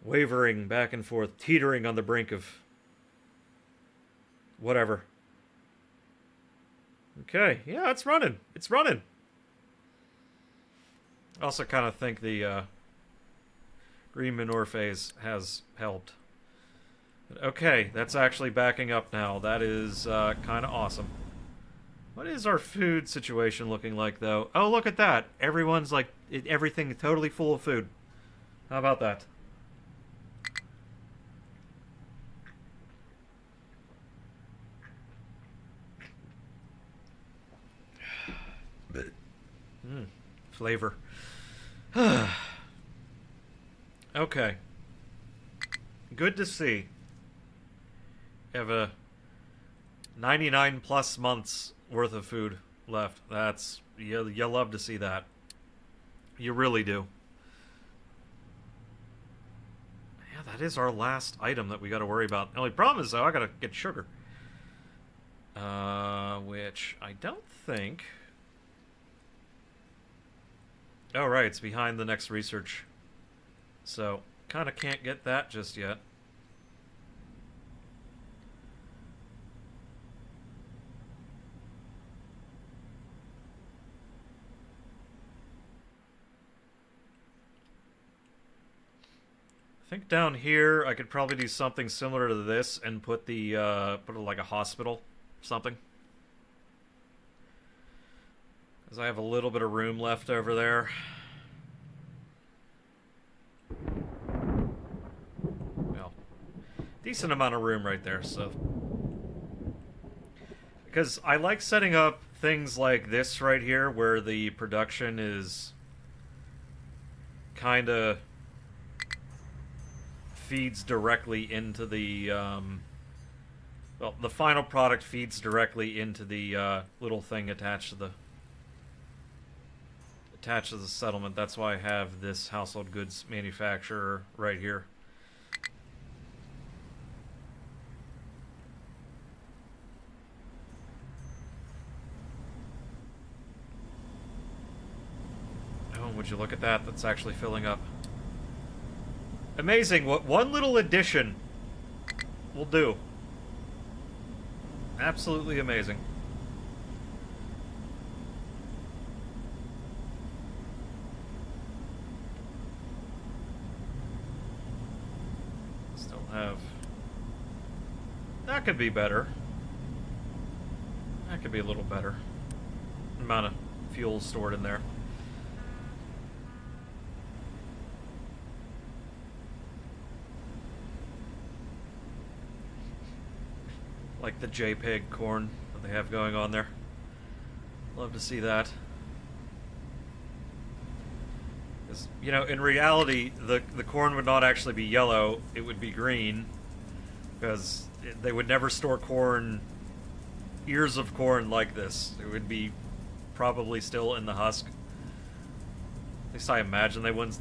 Wavering back and forth, teetering on the brink of whatever. Okay, yeah, it's running. It's running. I also kind of think the green manure phase has helped. Okay, that's actually backing up now. That is kind of awesome. What is our food situation looking like, though? Oh, look at that. Everyone's like, everything totally full of food. How about that? Flavor. Okay. Good to see. You have a 99 plus months worth of food left. That's... You love to see that. You really do. Yeah, that is our last item that we got to worry about. The only problem is, though, I got to get sugar. Which I don't think... Oh, right, it's behind the next research. So, kind of can't get that just yet. I think down here I could probably do something similar to this and put the put like a hospital, something. Because I have a little bit of room left over there. Well, decent amount of room right there, so. Because I like setting up things like this right here where the production is kind of feeds directly into the Well, the final product feeds directly into the little thing attached to the settlement. That's why I have this household goods manufacturer right here. Oh, would you look at that? That's actually filling up. Amazing what one little addition will do. Absolutely amazing. Still have... That could be better. That could be a little better. Amount of fuel stored in there. Like the JPEG corn that they have going on there. Love to see that. Because, you know, in reality, the corn would not actually be yellow, it would be green. Because they would never store corn, ears of corn like this. It would be probably still in the husk. At least I imagine they wouldn't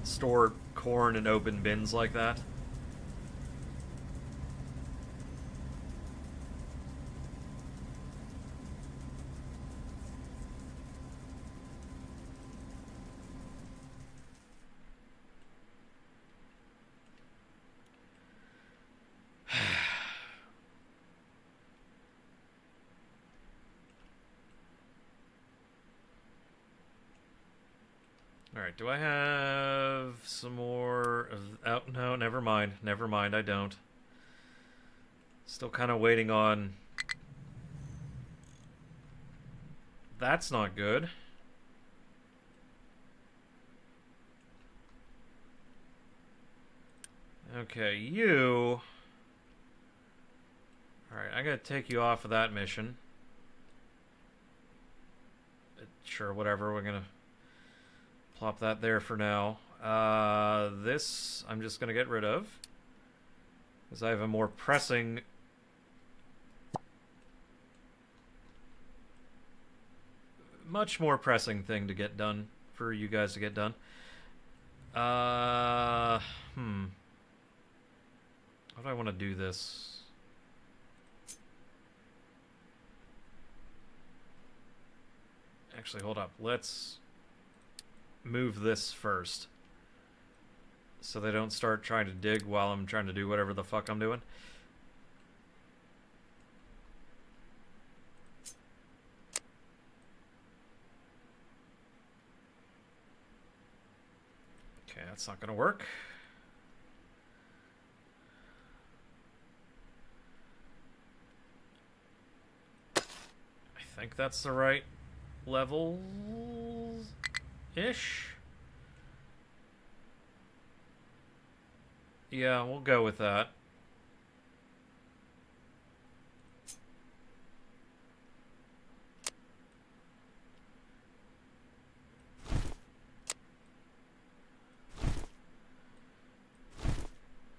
store corn in open bins like that. Alright, do I have some more of... Oh, no, never mind. Never mind, I don't. Still kind of waiting on... That's not good. Okay, you... Alright, I gotta take you off of that mission. Sure, whatever, we're gonna... Plop that there for now. This I'm just going to get rid of. Because I have a more pressing... Much more pressing thing to get done. For you guys to get done. How do I want to do this? Actually, hold up. Let's... move this first so they don't start trying to dig while I'm trying to do whatever the fuck I'm doing. Okay, that's not gonna work. I think that's the right level ish. Yeah, we'll go with that.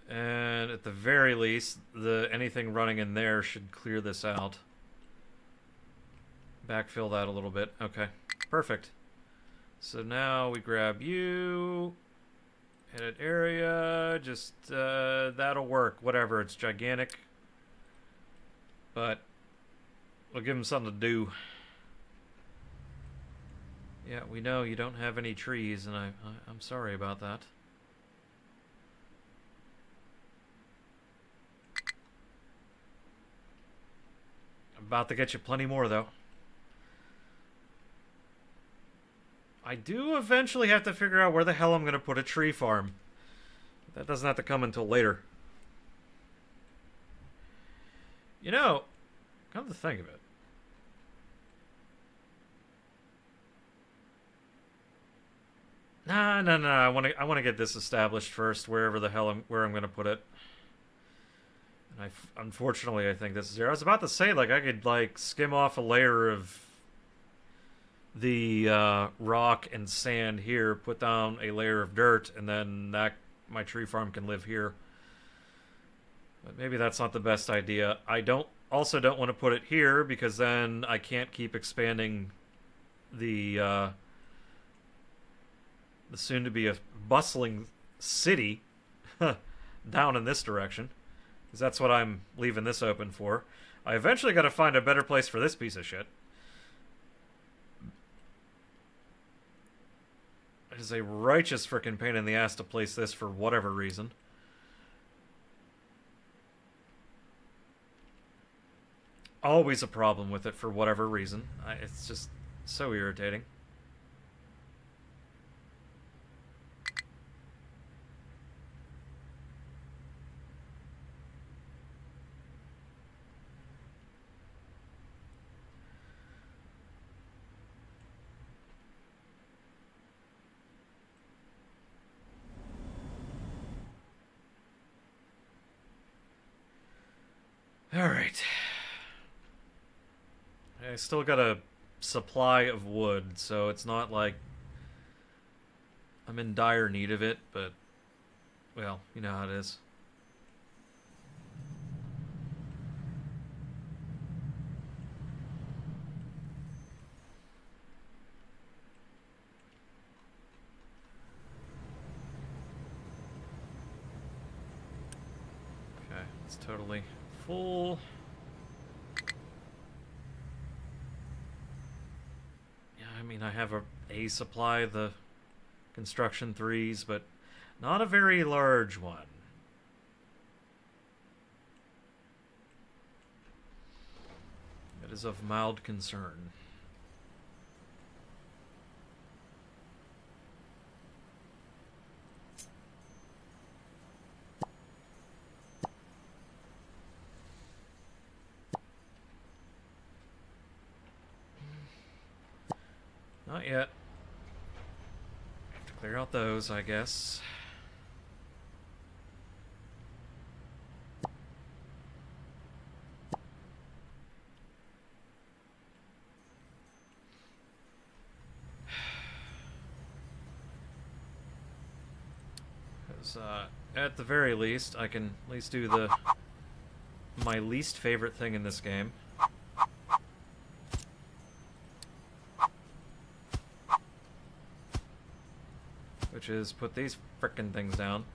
And at the very least, anything running in there should clear this out. Backfill that a little bit. Okay, perfect. So now we grab you, edit area, just, that'll work, whatever, it's gigantic, but we'll give them something to do. Yeah, we know you don't have any trees, and I'm sorry about that. I'm about to get you plenty more, though. I do eventually have to figure out where the hell I'm going to put a tree farm. That doesn't have to come until later. You know, come to think of it. Nah, I want to get this established first, wherever the hell where I'm going to put it. And unfortunately, I think this is here. I was about to say, like, I could, like, skim off a layer of the rock and sand here, put down a layer of dirt, and then my tree farm can live here. But maybe that's not the best idea. I also don't want to put it here because then I can't keep expanding the soon-to-be a bustling city down in this direction. Because that's what I'm leaving this open for. I eventually got to find a better place for this piece of shit. It is a righteous frickin' pain in the ass to place this for whatever reason. Always a problem with it for whatever reason. It's just so irritating. Alright. I still got a supply of wood, so it's not like I'm in dire need of it, but, well, you know how it is. Okay, it's totally full. I mean, I have a supply of the construction 3s, but not a very large one. It is of mild concern. Not yet. Have to clear out those, I guess. Because, at the very least, I can at least do my least favorite thing in this game. Which is put these frickin' things down.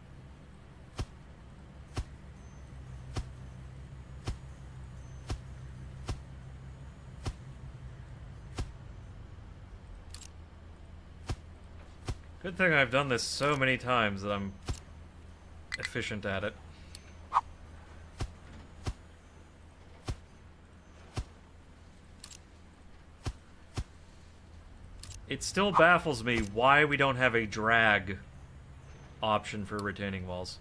Good thing I've done this so many times that I'm efficient at it. It still baffles me why we don't have a drag option for retaining walls.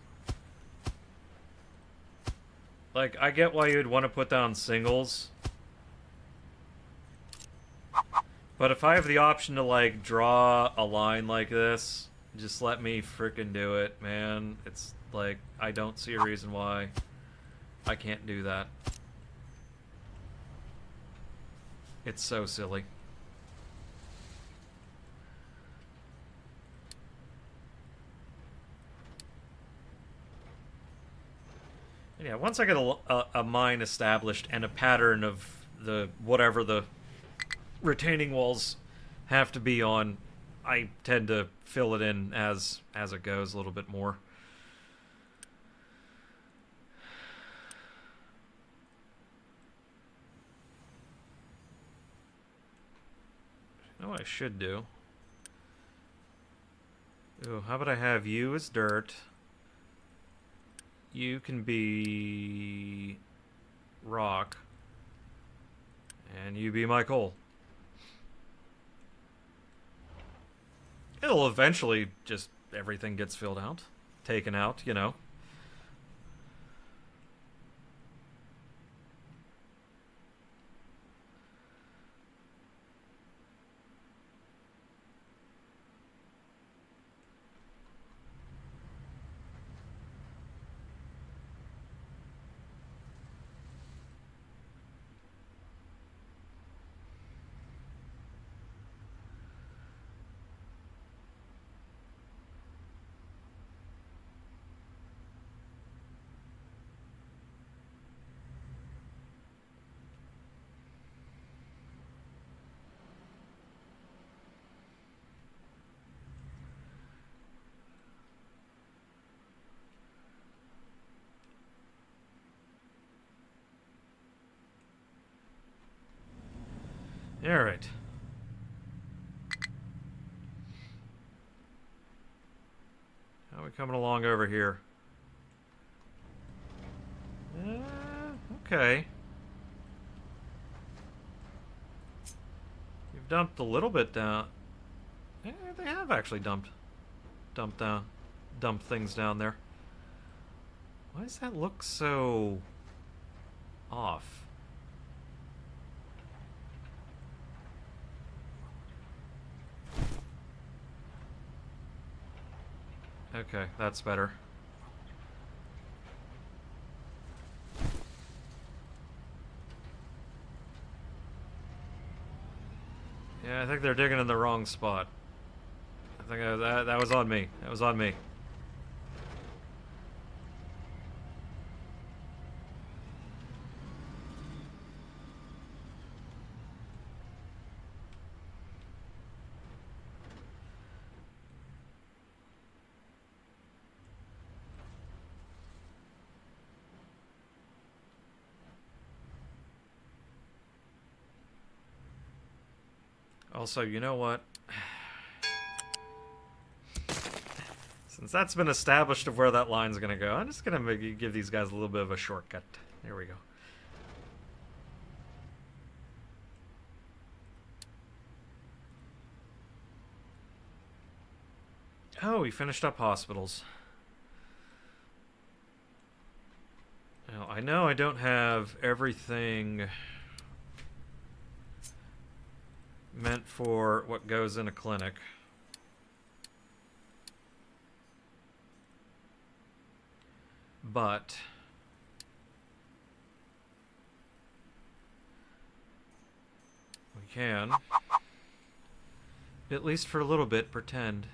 Like, I get why you'd want to put down singles. But if I have the option to, like, draw a line like this, just let me frickin' do it, man. It's like, I don't see a reason why I can't do that. It's so silly. Yeah, once I get a mine established and a pattern of whatever the retaining walls have to be on, I tend to fill it in as it goes a little bit more. You know what I should do? Ooh, how about I have you as dirt? You can be rock, and you be my coal. It'll eventually just, everything gets filled out, taken out, you know. Alright. How are we coming along over here? Okay. You've dumped a little bit down. They have actually dumped things down there. Why does that look so off? Okay, that's better. Yeah, I think they're digging in the wrong spot. I think that was on me. That was on me. Also, you know what? Since that's been established of where that line's gonna go, I'm just gonna maybe give these guys a little bit of a shortcut. There we go. Oh, we finished up hospitals. Now, I know I don't have everything meant for what goes in a clinic. But we can, at least for a little bit, pretend.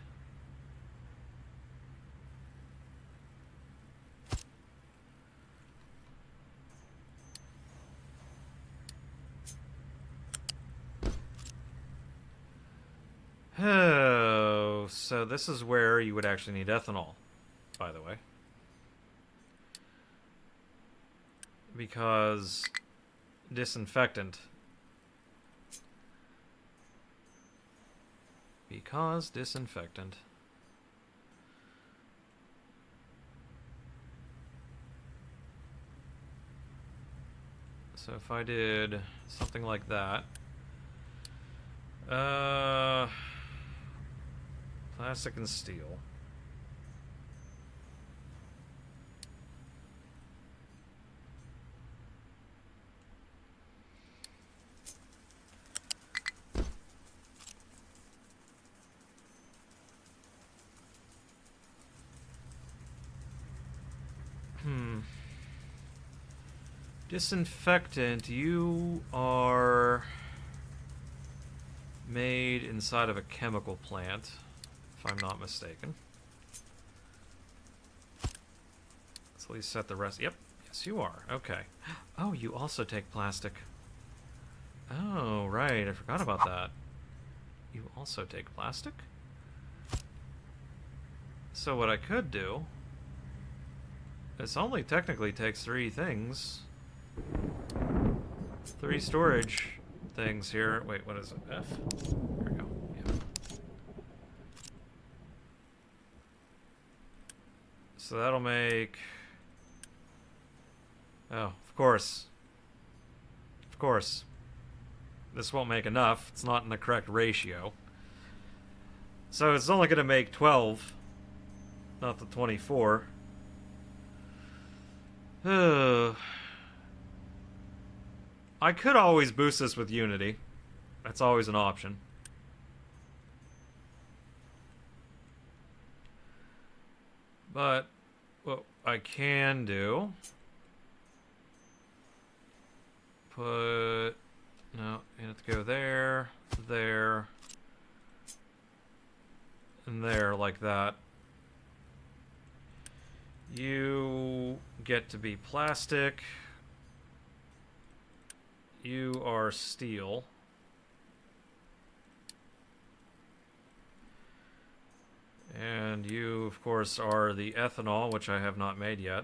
Oh, so this is where you would actually need ethanol, by the way. Because disinfectant. Because disinfectant. So if I did something like that. Plastic and steel. Disinfectant, you are made inside of a chemical plant, if I'm not mistaken. Let's at least set the rest. Yep, yes you are. Okay. Oh, you also take plastic. Oh, right, I forgot about that. You also take plastic? So what I could do, this only technically takes 3 things. 3 storage things here. Wait, what is it? F? There we go. Yeah. So that'll make... Oh, of course. Of course. This won't make enough. It's not in the correct ratio. So it's only going to make 12, not the 24. I could always boost this with Unity. That's always an option. But what I can do... Put... No, you have to go there, there, and there, like that. You get to be plastic. You are steel. And you, of course, are the ethanol, which I have not made yet.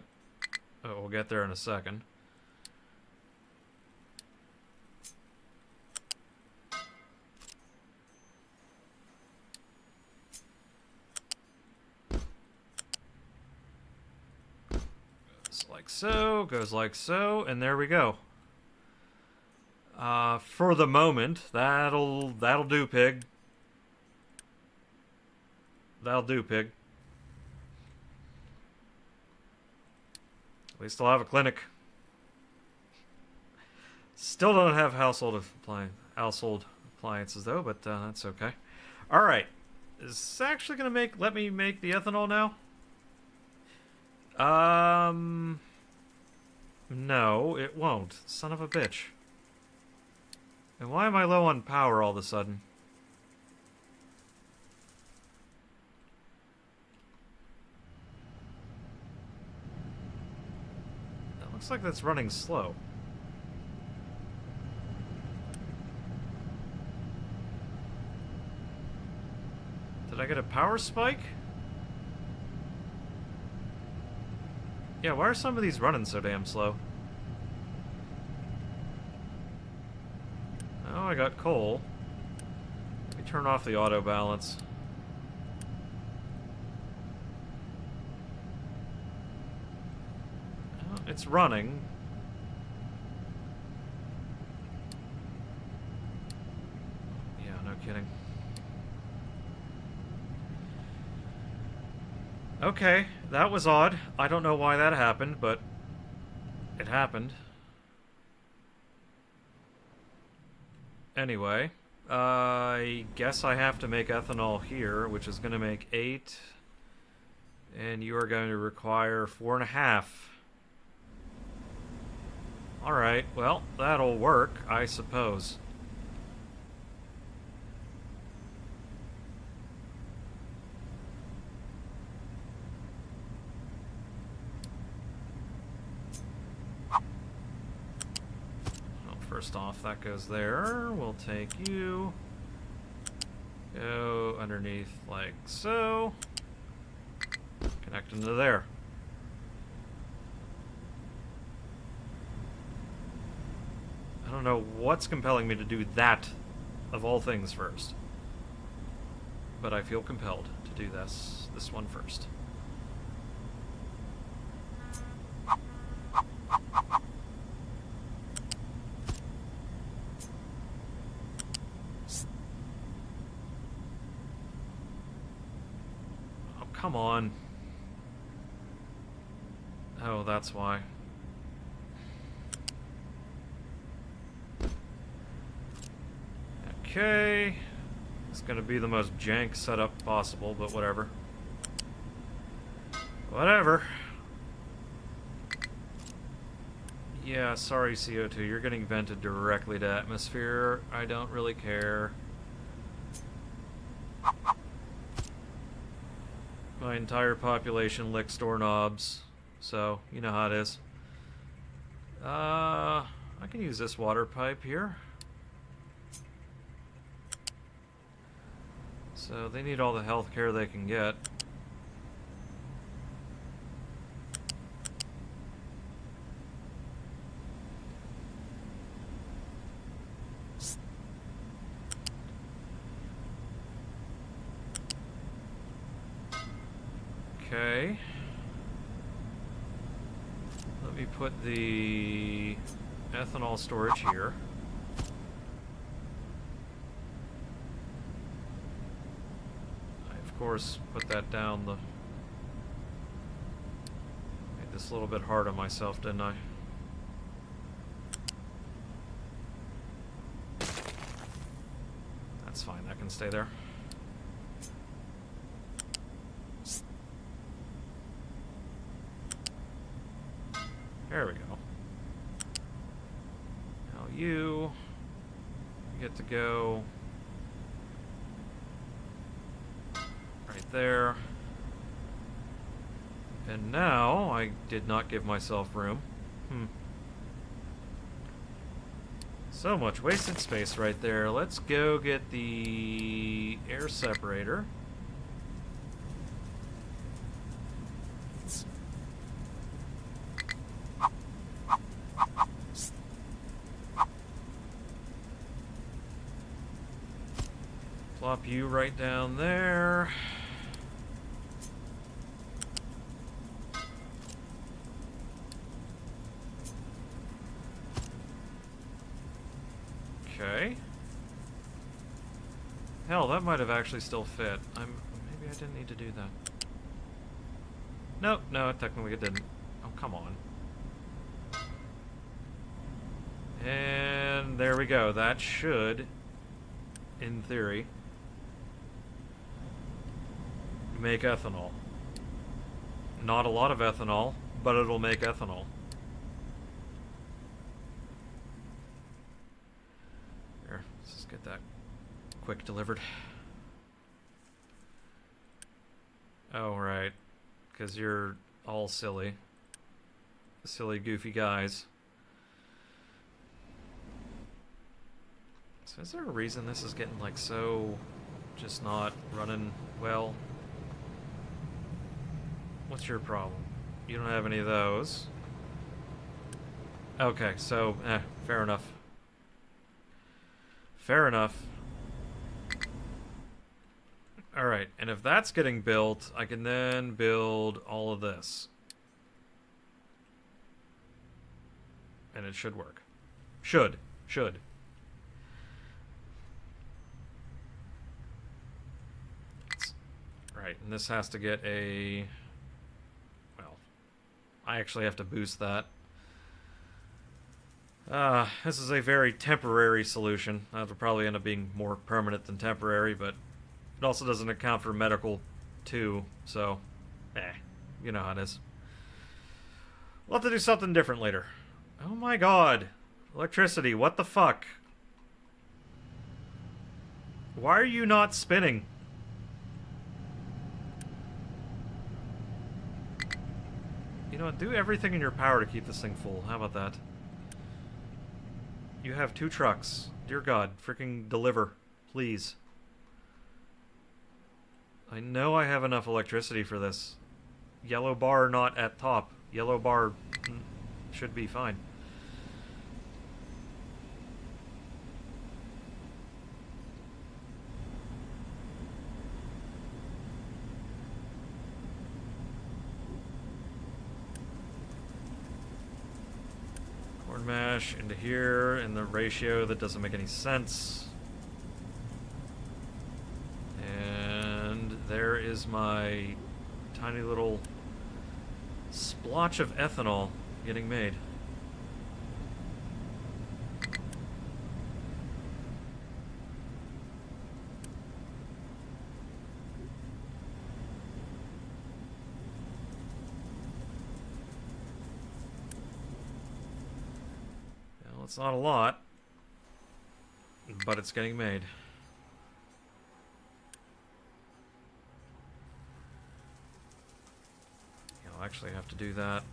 Oh, we'll get there in a second. like so, goes like so, and there we go. For the moment, that'll do, pig. That'll do, pig. At least I'll have a clinic. Still don't have household appliances though, but that's okay. All right, is this actually gonna let me make the ethanol now? No, it won't. Son of a bitch. And why am I low on power all of a sudden? That looks like that's running slow. Did I get a power spike? Yeah, why are some of these running so damn slow? Oh, I got coal. Let me turn off the auto balance. Oh, it's running. Yeah, no kidding. Okay, that was odd. I don't know why that happened, but it happened. Anyway, I guess I have to make ethanol here, which is going to make 8. And you are going to require 4.5. Alright, well, that'll work, I suppose. First off, that goes there. We'll take you. Go underneath like so. Connect into there. I don't know what's compelling me to do that, of all things, first. But I feel compelled to do this one first. Come on. Oh, that's why. Okay. It's gonna be the most jank setup possible, but whatever. Whatever. Yeah, sorry CO2, you're getting vented directly to atmosphere. I don't really care. My entire population licks doorknobs, so you know how it is. I can use this water pipe here. So they need all the health care they can get. Okay. Let me put the ethanol storage here. I, of course, put that down the... Made this a little bit hard on myself, didn't I? That's fine, that can stay there. There we go. Now you get to go right there. And now I did not give myself room. So much wasted space right there. Let's go get the air separator. Plop you right down there. Okay. Hell, that might have actually still fit. Maybe I didn't need to do that. Nope, no, technically it didn't. Oh, come on. And there we go. That should, in theory, make ethanol. Not a lot of ethanol, but it'll make ethanol. Here, let's just get that quick delivered. Oh, right. Because you're all silly. Silly, goofy guys. So is there a reason this is getting, like, so just not running well? What's your problem? You don't have any of those. Okay, so, fair enough. Fair enough. Alright, and if that's getting built, I can then build all of this. And it should work. Should. Right, and this has to get a... Well, I actually have to boost that. This is a very temporary solution. That'll probably end up being more permanent than temporary, but it also doesn't account for medical, too, so... you know how it is. We'll have to do something different later. Oh my god! Electricity, what the fuck? Why are you not spinning? You know what, do everything in your power to keep this thing full. How about that? You have 2 trucks. Dear God, freaking deliver. Please. I know I have enough electricity for this. Yellow bar not at top. Yellow bar should be fine. Corn mash into here in the ratio that doesn't make any sense. And there is my tiny little splotch of ethanol getting made. Well, it's not a lot, but it's getting made. I'll actually have to do that.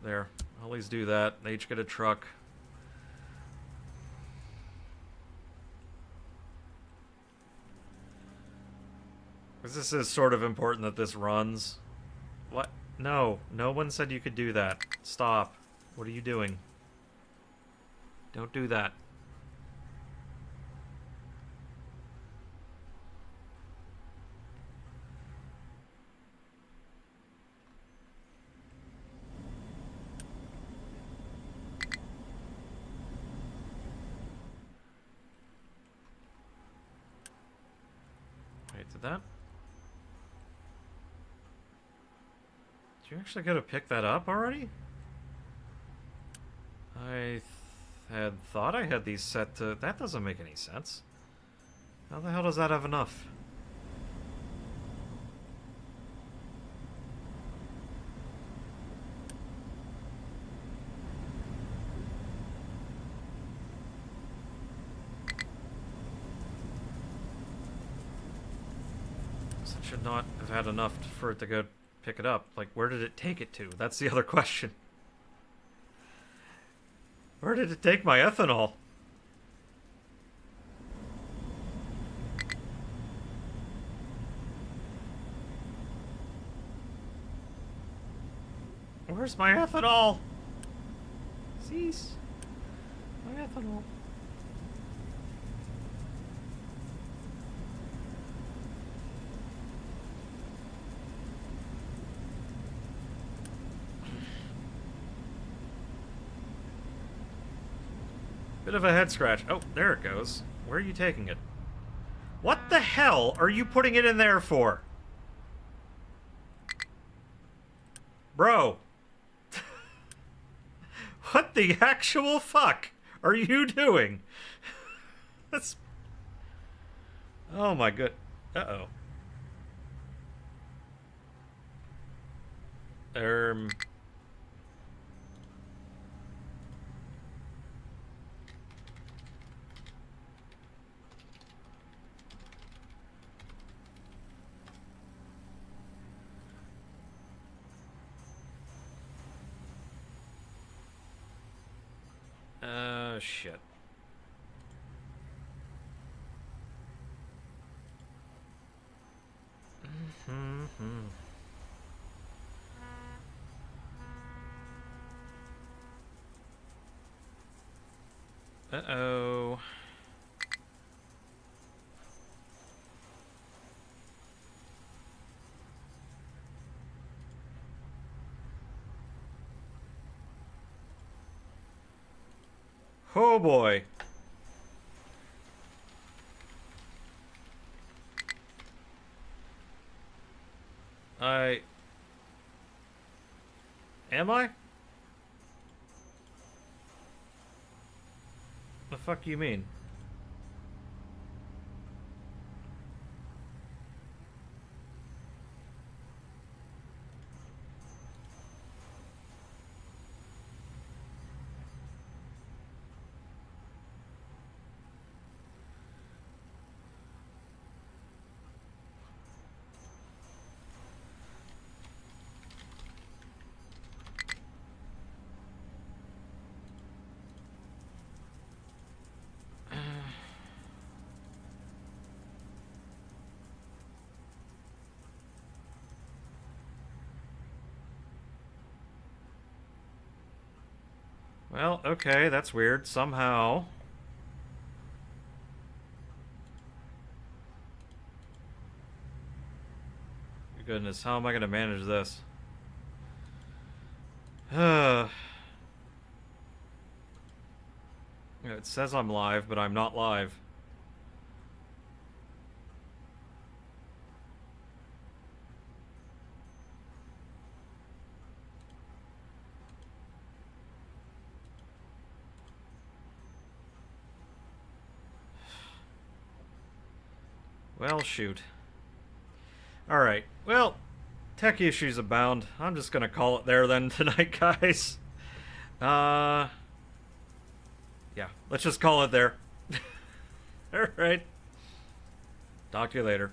There. I'll always do that. They each get a truck. Because this is sort of important that this runs. What? No. No one said you could do that. Stop. What are you doing? Don't do that. Wait, did that? Did you actually go to pick that up already? I had thought I had these set to... That doesn't make any sense. How the hell does that have enough? It should not have had enough for it to go pick it up. Like, where did it take it to? That's the other question. Where did it take my ethanol? Where's my ethanol? Cease. My ethanol. Bit of a head scratch. Oh, there it goes. Where are you taking it? What the hell are you putting it in there for? Bro. What the actual fuck are you doing? That's... Oh my good... Uh-oh. Shit. Uh-oh. Oh boy. Am I? The fuck do you mean? Well, okay, that's weird. Somehow... Goodness, how am I going to manage this? It says I'm live, but I'm not live. Well, shoot. Alright, well, tech issues abound. I'm just gonna call it there then tonight, guys. Yeah, let's just call it there. Alright. Talk to you later.